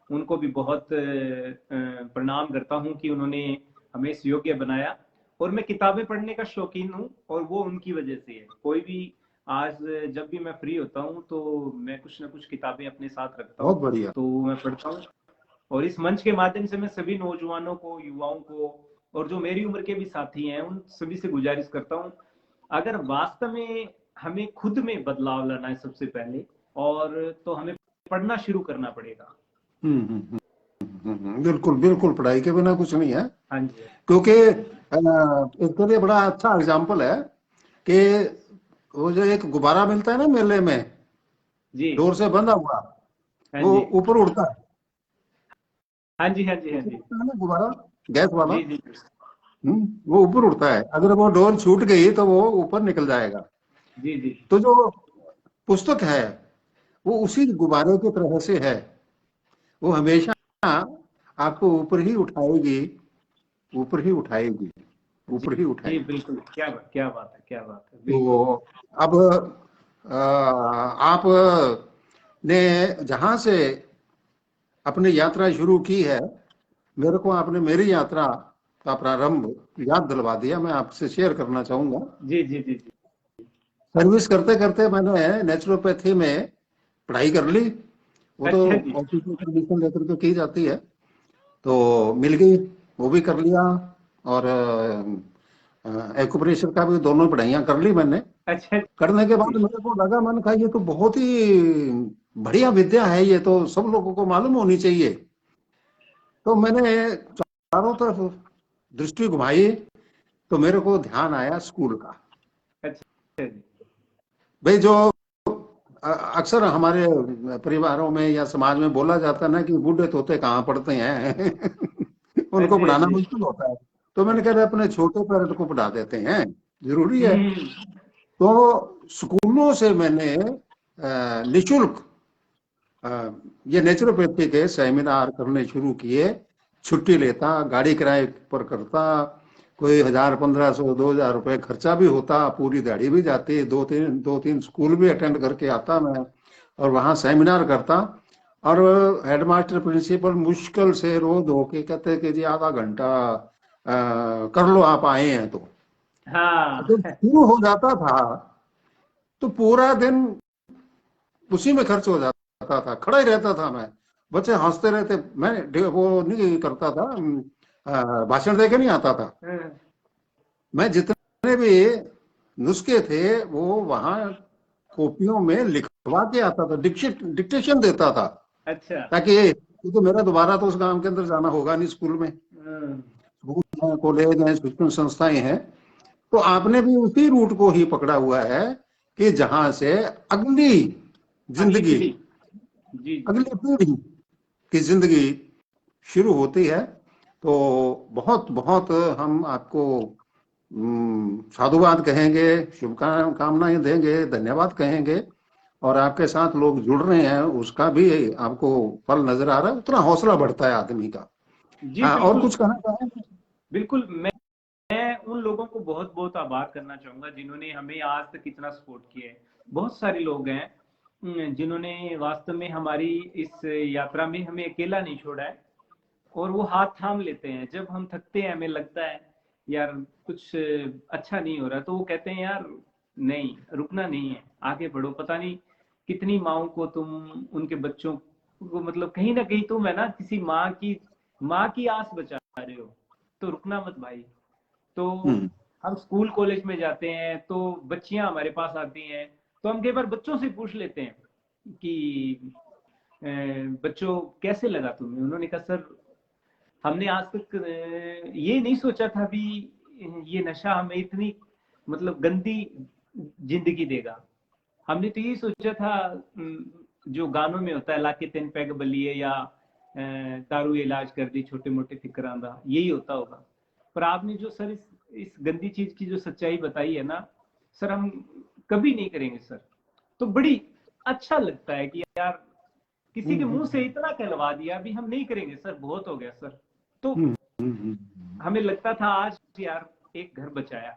उनको भी बहुत प्रणाम करता हूँ कि उन्होंने हमें इस योग्य बनाया। और मैं किताबें पढ़ने का शौकीन हूँ और वो उनकी वजह से है। कोई भी आज जब भी मैं फ्री होता हूँ तो मैं कुछ ना कुछ किताबें अपने साथ रखता बहुत हूँ, बढ़िया। तो मैं पढ़ता हूँ। और इस मंच के माध्यम से मैं सभी नौजवानों को, युवाओं को, और जो मेरी उम्र के भी साथी हैं उन सभी से गुजारिश करता हूँ, अगर वास्तव में हमें खुद में बदलाव लाना है सबसे पहले, और तो हमें पढ़ना शुरू करना पड़ेगा। बिल्कुल बिल्कुल, पढ़ाई के बिना कुछ नहीं है। हाँ जी। क्योंकि इसके लिए बड़ा अच्छा एग्जाम्पल है कि वो जो एक गुब्बारा मिलता है ना मेले में, जी डोर से बंधा हुआ, हाँ वो जी ऊपर उड़ता है। हाँ जी हाँ जी हाँ ऊपर जी उड़ता है ना गुब्बारा, गैस वाला। जी जी वो ऊपर उड़ता है, अगर वो डोर छूट गई तो वो ऊपर निकल जाएगा। जी जी तो जो पुस्तक है वो उसी गुब्बारे की तरह से है, वो हमेशा आपको ऊपर ही उठाएगी, ऊपर ही उठाएगी, ऊपर ही जी उठाएगी। बिल्कुल, क्या बात है, क्या बात है, बिल्कुल। तो अब आप ने जहां से अपनी यात्रा शुरू की है, मेरे को आपने मेरी यात्रा का प्रारंभ याद दिलवा दिया। मैं आपसे शेयर करना चाहूंगा। जी जी जी जी सर्विस करते करते मैंने नेचुरोपैथी में पढ़ाई कर ली। वो तो अच्छा जी। ऑफिस में परमिशन लेकर के की जाती है, तो मिल गई, वो भी कर लिया। और एक्यूप्रेशर का भी दोनों पढ़ाइयाँ कर ली मैंने। अच्छा करने के बाद जी। मेरे को लगा, मैंने कहा ये तो बहुत ही बढ़िया विद्या है, ये तो सब लोगों को मालूम होनी चाहिए। तो मैंने चारों तरफ दृष्टि घुमाई, तो मेरे को ध्यान आया स्कूल का। अच्छा जी। भाई जो अक्सर हमारे परिवारों में या समाज में बोला जाता है ना कि बूढ़े तोते कहाँ पढ़ते हैं हाँ उनको जी हाँ पढ़ाना जी। मुश्किल होता है। तो मैंने कहा अपने छोटे पेरेंट को पढ़ा देते हैं, जरूरी है। हम्म। तो स्कूलों से मैंने निशुल्क ये नेचुरोपैथी के सेमिनार करने शुरू किए। छुट्टी लेता, गाड़ी किराए पर करता, कोई 1,000, 1,500, 2,000 रुपए खर्चा भी होता, पूरी दिहाड़ी भी जाती, दो तीन स्कूल भी अटेंड करके आता मैं, और वहाँ सेमिनार करता। और हेडमास्टर प्रिंसिपल मुश्किल से रोज होके कहते कि जी आधा घंटा कर लो, आप आए हैं तो। हाँ जब शुरू हो जाता था तो पूरा दिन उसी में खर्च हो जाता था, खड़ा ही रहता था मैं। बच्चे हंसते रहते, मैं वो नहीं करता था, भाषण दे के नहीं आता था। हाँ, मैं जितने भी नुस्खे थे वो वहां कॉपियों में लिखवा के आता था, डिक्टेशन देता था, अच्छा। ताकि क्योंकि मेरा दोबारा तो उस गांव के अंदर जाना होगा नहीं। स्कूल में, हाँ, स्कूल हैं, कॉलेज हैं, शिक्षण संस्थाएं हैं। तो आपने भी उसी रूट को ही पकड़ा हुआ है कि जहां से अगली अगली जिंदगी, पीढ़ी। जी जी अगली पीढ़ी की जिंदगी शुरू होती है। तो बहुत बहुत हम आपको साधुवाद कहेंगे, शुभकामनाएं देंगे, धन्यवाद कहेंगे। और आपके साथ लोग जुड़ रहे हैं उसका भी आपको फल नजर आ रहा है, उतना हौसला बढ़ता है आदमी का। जी हाँ, और बिल्कुल कुछ कहना चाहेंगे? बिल्कुल। मैं उन लोगों को बहुत बहुत आभार करना चाहूंगा जिन्होंने हमें आज तक इतना सपोर्ट किया है। बहुत सारे लोग हैं जिन्होंने वास्तव में हमारी इस यात्रा में हमें अकेला नहीं छोड़ा है, और वो हाथ थाम लेते हैं जब हम थकते हैं, हमें लगता है यार कुछ अच्छा नहीं हो रहा, तो वो कहते हैं यार नहीं, रुकना नहीं है, आगे बढ़ो। पता नहीं कितनी माओं को तुम, उनके बच्चों को, मतलब कहीं ना कहीं तुम है ना किसी माँ की माँ की आस बचा रहे हो तो रुकना मत भाई। तो हम्म, हम स्कूल कॉलेज में जाते हैं तो बच्चियां हमारे पास आती हैं, तो हम कई बार बच्चों से पूछ लेते हैं कि बच्चों कैसे लगा तुम्हें? उन्होंने कहा सर हमने आज तक ये नहीं सोचा था भी ये नशा हमें इतनी मतलब गंदी जिंदगी देगा। हमने तो यही सोचा था जो गानों में होता है लाके तेन पैग बलिए या दारू इलाज कर दी छोटे मोटे फिक्रांदा, यही होता होगा। पर आपने जो सर इस गंदी चीज की जो सच्चाई बताई है ना सर, हम कभी नहीं करेंगे सर। तो बड़ी अच्छा लगता है कि यार किसी के मुंह से इतना कहलवा दिया, अभी हम नहीं करेंगे सर, बहुत हो गया सर। तो हम्म, हम्म, हमें लगता था आज यार एक घर बचाया।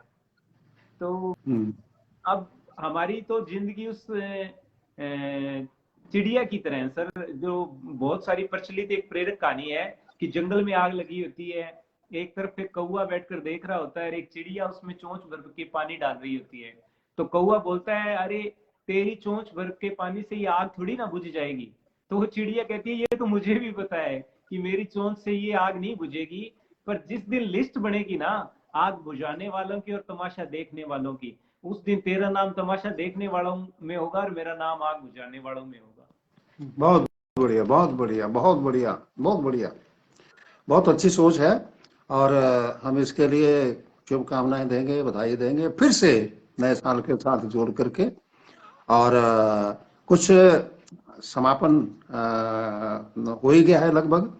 तो हम्म, अब हमारी तो जिंदगी उस चिड़िया की तरह है सर, जो बहुत सारी प्रचलित एक प्रेरक कहानी है कि जंगल में आग लगी होती है, एक तरफ एक कौवा बैठकर देख रहा होता है और एक चिड़िया उसमें चोंच भर के पानी डाल रही होती है। तो कौवा बोलता है अरे तेरी चोंच भर के पानी से ये आग थोड़ी ना बुझ जाएगी। तो वो चिड़िया कहती है ये तो मुझे भी पता है कि मेरी चोंच से ये आग नहीं बुझेगी, पर जिस दिन लिस्ट बनेगी ना आग बुझाने वालों की और तमाशा देखने वालों की, उस दिन तेरा नाम तमाशा देखने वालों में होगा और मेरा नाम आग बुझाने वालों में होगा। बहुत बढ़िया, बहुत बढ़िया, बहुत बढ़िया, बहुत बढ़िया। बहुत अच्छी सोच है। और हम इसके लिए शुभकामनाएं देंगे, बधाई देंगे फिर से नए साल के साथ जोड़ करके। और कुछ समापन हो ही गया है लगभग।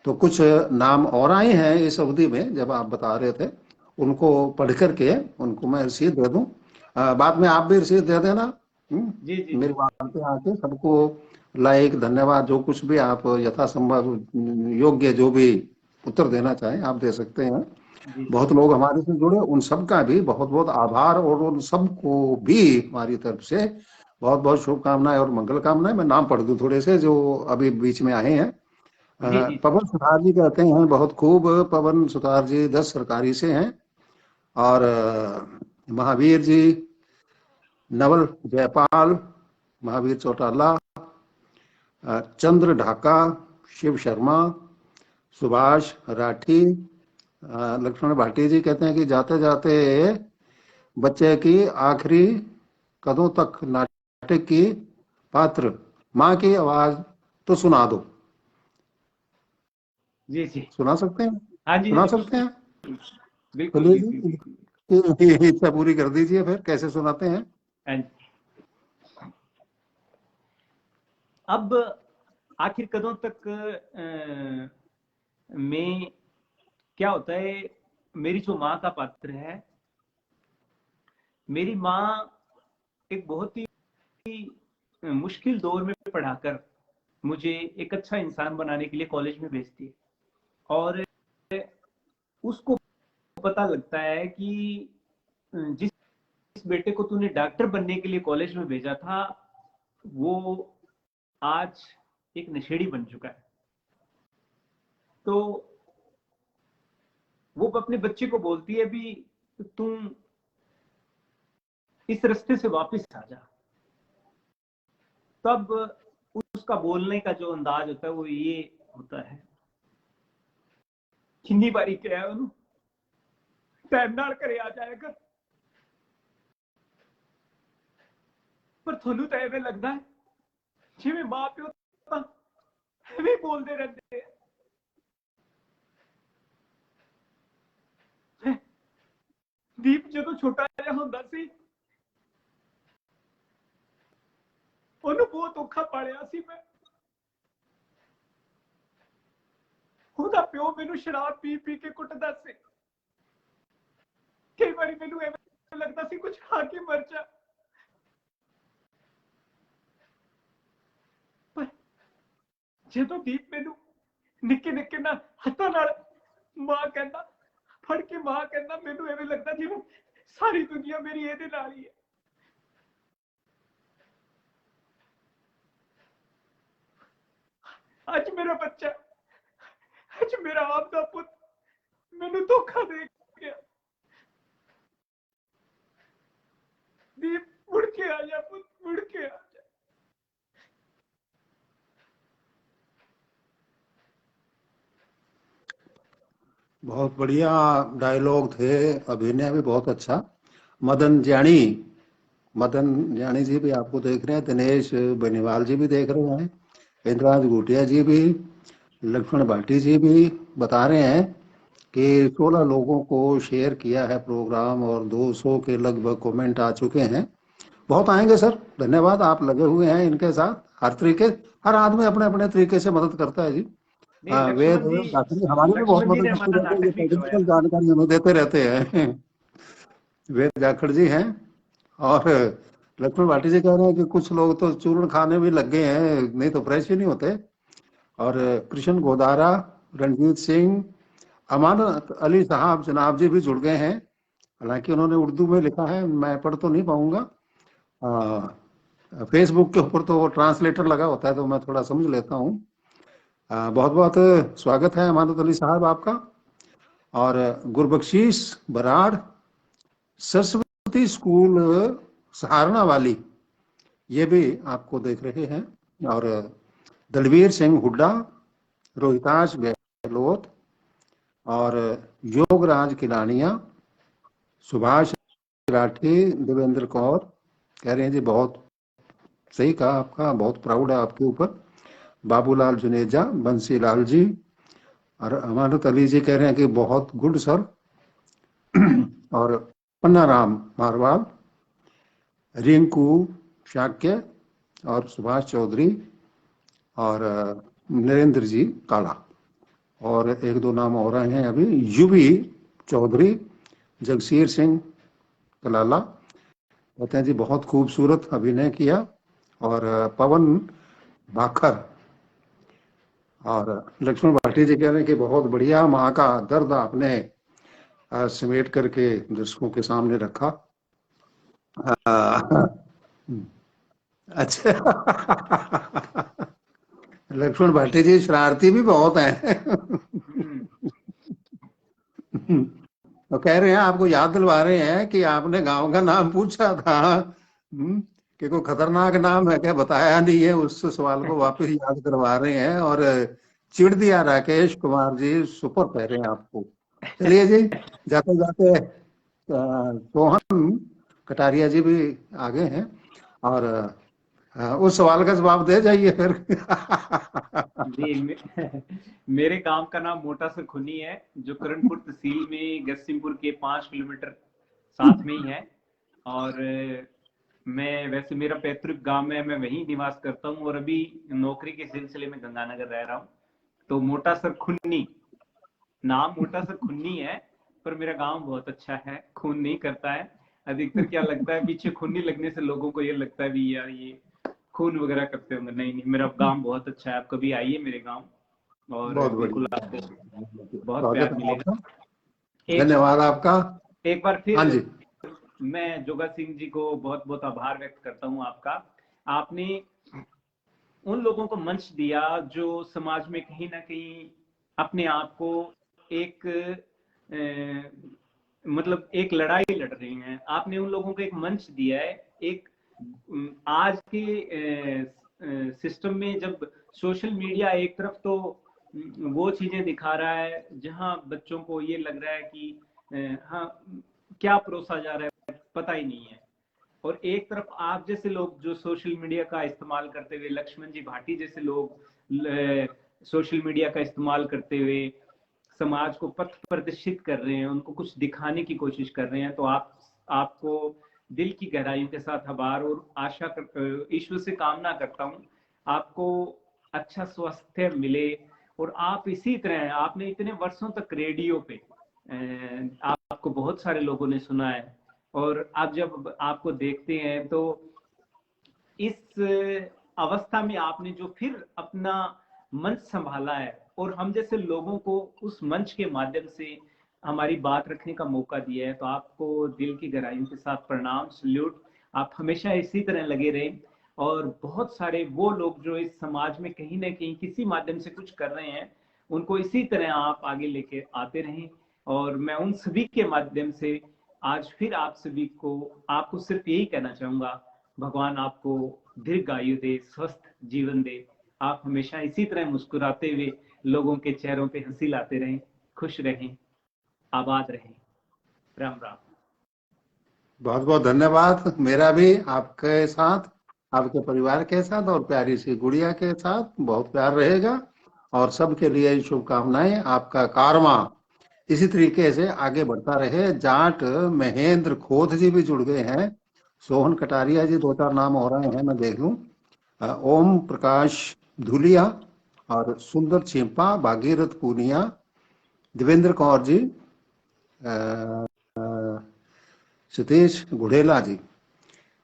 तो कुछ नाम और आए हैं इस अवधि में जब आप बता रहे थे, उनको पढ़ करके उनको मैं रसीद दे दूं। बाद में आप भी रसीद दे देना। जी जी मेरी जी बात पे आके सबको लाइक धन्यवाद जो कुछ भी आप यथासंभव योग्य जो भी उत्तर देना चाहें आप दे सकते हैं। जी बहुत लोग हमारे से जुड़े, उन सबका भी बहुत बहुत आभार, और उन सबको भी हमारी तरफ से बहुत बहुत शुभकामनाएं और मंगल कामनाएं। मैं नाम पढ़ दूं थोड़े से जो अभी बीच में आए हैं। जी जी पवन सुतार जी कहते हैं बहुत खूब, पवन सुतार जी 10 सरकारी से हैं। और महावीर जी, नवल जयपाल, महावीर चौटाला, चंद्र ढाका, शिव शर्मा, सुभाष राठी, लक्ष्मण भाटी जी कहते हैं कि जाते जाते बच्चे की आखिरी कदों तक नाटक की पात्र माँ की आवाज तो सुना दो। जी जी। सुना सकते हैं? हाँ जी हाँ सुना जी, सकते बिल्कुल हैं? बिल्कुल चलिए बिल्कुल जी, बिल्कुल। इच्छा पूरी कर दीजिए, फिर कैसे सुनाते हैं? हाँ जी। अब आखिर कदों तक में क्या होता है, मेरी जो माँ का पात्र है, मेरी माँ एक बहुत ही मुश्किल दौर में पढ़ाकर मुझे एक अच्छा इंसान बनाने के लिए कॉलेज में भेजती है। और उसको पता लगता है कि जिस बेटे को तूने डॉक्टर बनने के लिए कॉलेज में भेजा था वो आज एक नशेड़ी बन चुका है। तो वो अपने बच्चे को बोलती है भी तुम इस रास्ते से वापस आ जा। तब उसका बोलने का जो अंदाज होता है वो ये होता है, किन्नी बारी क्या है उन्होंने टाइम नाल करे आ जाएगा, पर थानू तो एवं लगता है जिवें मां प्यो तां एवं बोलते रहते हैं। दीप जो छोटा जिहा हुंदा सी ਉਹਨੂੰ ਬਹੁਤ ਔਖਾ ਪਾਲਿਆ ਸੀ ਮੈਂ। ਉਹਦਾ ਪਿਓ ਮੈਨੂੰ ਸ਼ਰਾਬ ਪੀ ਪੀ ਕੇ ਕੁੱਟਦਾ ਸੀ। ਕਈ ਵਾਰੀ ਮੈਨੂੰ ਐਵੇਂ ਲੱਗਦਾ ਸੀ ਕੁਝ ਖਾ ਕੇ ਮਰ ਜਾ, ਪਰ ਜਦੋਂ ਦੀਪ ਮੈਨੂੰ ਨਿੱਕੇ ਨਿੱਕੇ ਨਾਲ ਹੱਥਾਂ ਨਾਲ ਮਾਂ ਕਹਿੰਦਾ, ਫੜ ਕੇ ਮਾਂ ਕਹਿੰਦਾ, ਮੈਨੂੰ ਐਵੇਂ ਲੱਗਦਾ ਜਿਵੇਂ ਸਾਰੀ ਦੁਨੀਆ ਮੇਰੀ ਇਹਦੇ ਨਾਲ ਹੀ ਹੈ। ਅੱਜ ਮੇਰਾ ਬੱਚਾ, ਅੱਜ ਮੇਰਾ ਆਪ ਦਾ ਪੁੱਤ ਮੈਨੂੰ ਧੋਖਾ ਦੇ ਗਿਆ। दीप मुड़ के आ जा पुत, मुड़ के आ जा। बहुत बढ़िया डायलॉग थे, अभिनय भी बहुत अच्छा। मदन जानी जी भी आपको देख रहे हैं, दिनेश बेनीवाल जी भी देख रहे हैं, इंद्राज घुटिया जी भी, लक्ष्मण भाटी जी भी बता रहे हैं कि 16 लोगों को शेयर किया है प्रोग्राम और 200 के लगभग कमेंट आ चुके हैं। बहुत आएंगे सर, धन्यवाद, आप लगे हुए हैं इनके साथ। हर आदमी अपने अपने तरीके से मदद करता है जी। नहीं, वेद दाखिली हमारी भी बहुत लक्ष्मण जी ने मदद करते हमारा रहते हैं, ये नाटक भी करवाया पॉलिटिकल था। जानकारी हमें देते रहते हैं। वेद जाखड़ जी हैं, और लक्ष्मण भाटी जी कह रहे हैं कि कुछ लोग तो चूर्ण खाने भी लग गए हैं, नहीं तो फ्रेश ही नहीं होते। और कृष्ण गोदारा, रणजीत सिंह, अमानत अली साहब जनाब जी भी जुड़ गए हैं। हालांकि उन्होंने उर्दू में लिखा है, मैं पढ़ तो नहीं पाऊंगा। फेसबुक के ऊपर तो वो ट्रांसलेटर लगा होता है, तो मैं थोड़ा समझ लेता हूँ। बहुत बहुत स्वागत है अमानत अली साहब आपका। और गुरबख्शीश बराड़, सरस्वती स्कूल सहारना वाली, ये भी आपको देख रहे हैं। और दलवीर सिंह हुड्डा, रोहिताश गहलोत, और योगराज किलानिया, सुभाष राठी, देवेंद्र कौर कह रहे हैं जी बहुत सही कहा आपका, बहुत प्राउड है आपके ऊपर। बाबूलाल जुनेजा, बंसी लाल जी, और अमानत अली जी कह रहे हैं कि बहुत गुड सर। और पन्ना राम मारवाल, रिंकू शाक्य, और सुभाष चौधरी, और नरेंद्र जी काला, और एक दो नाम और आए हैं अभी, युवी चौधरी, जगसीर सिंह कलाला कहते हैं जी बहुत खूबसूरत अभिनय किया। और पवन भाखर, और लक्ष्मण भाटी जी कह रहे हैं कि बहुत बढ़िया, माँ का दर्द आपने समेट करके दर्शकों के सामने रखा। अच्छा। लक्ष्मण भाटी जी शरारती भी बहुत हैं। तो कह रहे हैं, आपको याद दिलवा रहे हैं कि आपने गांव का नाम पूछा था, कि कोई खतरनाक नाम है क्या, बताया नहीं है, उस सवाल को वापस याद करवा रहे हैं। और चिढ़ दिया राकेश कुमार जी, सुपर कह रहे हैं आपको। चलिए जी, जाते जाते सोहन कटारिया जी भी आगे हैं, और उस सवाल का जवाब दे जाइए फिर। जी, मेरे गांव का नाम मोटा सरखुनी है, जो करणपुर तहसील में गस्सिमपुर के 5 किलोमीटर साथ में ही है। और मैं वैसे, मेरा पैतृक गांव है, मैं वहीं निवास करता हूँ, और अभी नौकरी के सिलसिले में गंगानगर रह रहा हूँ। तो मोटा सरखुन्नी, नाम मोटा सरखुन्नी है, पर मेरा गांव बहुत अच्छा है, खून नहीं करता है। अधिकतर क्या लगता है, पीछे खून नहीं लगने से लोगों को ये लगता है भी यार ये खून वगैरह करते होंगे। नहीं नहीं, मेरा गांव बहुत अच्छा है, आप कभी आइए मेरे गांव और बहुत बिल्कुल बढ़िया, आपको बहुत स्वागत प्यार है मिलेगा। आपका, एक धन्यवाद आपका। एक बार हाँ फिर जी। मैं जोगा सिंह जी को बहुत बहुत आभार व्यक्त करता हूं आपका। आपने उन लोगों को मंच दिया जो समाज में कहीं ना कहीं अपने आप को एक मतलब एक लड़ाई लड़ रहे हैं। आपने उन लोगों को एक मंच दिया है। एक आज के सिस्टम में जब सोशल मीडिया एक तरफ तो वो चीजें दिखा रहा है जहां बच्चों को ये लग रहा है कि हाँ, क्या परोसा जा रहा है पता ही नहीं है, और एक तरफ आप जैसे लोग जो सोशल मीडिया का इस्तेमाल करते हुए, लक्ष्मण जी भाटी जैसे लोग सोशल मीडिया का इस्तेमाल करते हुए समाज को पथ प्रदर्शित कर रहे हैं, उनको कुछ दिखाने की कोशिश कर रहे हैं। तो आपको दिल की गहराइयों के साथ आभार, और आशा ईश्वर से कामना करता हूँ आपको अच्छा स्वास्थ्य मिले, और आप इसी तरह, आपने इतने वर्षों तक रेडियो पे आपको बहुत सारे लोगों ने सुना है, और आप जब आपको देखते हैं तो इस अवस्था में आपने जो फिर अपना मंच संभाला है और हम जैसे लोगों को उस मंच के माध्यम से हमारी बात रखने का मौका दिया है, तो आपको दिल की गहराइयों के साथ प्रणाम, सल्यूट। आप हमेशा इसी तरह लगे रहें, और बहुत सारे वो लोग जो इस समाज में कहीं ना कहीं किसी माध्यम से कुछ कर रहे हैं, उनको इसी तरह आप आगे लेके आते रहें। और मैं उन सभी के माध्यम से आज फिर आप सभी को, आपको सिर्फ यही कहना चाहूंगा, भगवान आपको दीर्घायु दे, स्वस्थ जीवन दे। आप हमेशा इसी तरह मुस्कुराते हुए लोगों के चेहरों पे हंसी लाते रहें, खुश रहें, आबाद रहे। राम राम। बहुत बहुत धन्यवाद। मेरा भी आपके साथ, आपके परिवार के साथ और प्यारी सी गुड़िया के साथ बहुत प्यार रहेगा और सबके लिए शुभकामनाएं। आपका कारवां इसी तरीके से आगे बढ़ता रहे। जाट महेंद्र खोत जी भी जुड़ गए हैं, सोहन कटारिया जी, 2-4 नाम हो रहे हैं, मैं देख लूं। ओम प्रकाश धुलिया और सुंदर छिंपा, भागीरथ पूनिया, देवेंद्र कौर जी, सतीश गुड़ेला जी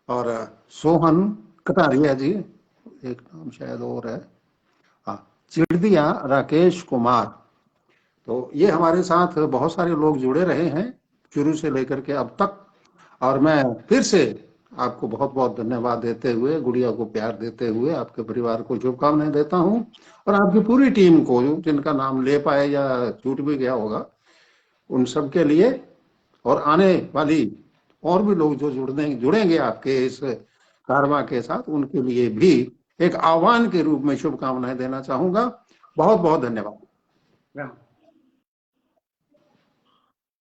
और सोहन कटारिया जी, एक नाम शायद और है, हाँ, चिड़दिया राकेश कुमार। तो ये हमारे साथ बहुत सारे लोग जुड़े रहे हैं शुरू से लेकर के अब तक। और मैं फिर से आपको बहुत बहुत धन्यवाद देते हुए, गुड़िया को प्यार देते हुए, आपके परिवार को शुभकामनाएं देता हूं और आपकी पूरी टीम को, जिनका नाम ले पाए या छूट भी गया होगा, उन सब के लिए और आने वाली और भी लोग जो जुड़ेंगे आपके इस कारवां के साथ, उनके लिए भी एक आह्वान के रूप में शुभकामनाएं देना चाहूंगा। बहुत बहुत धन्यवाद। राम।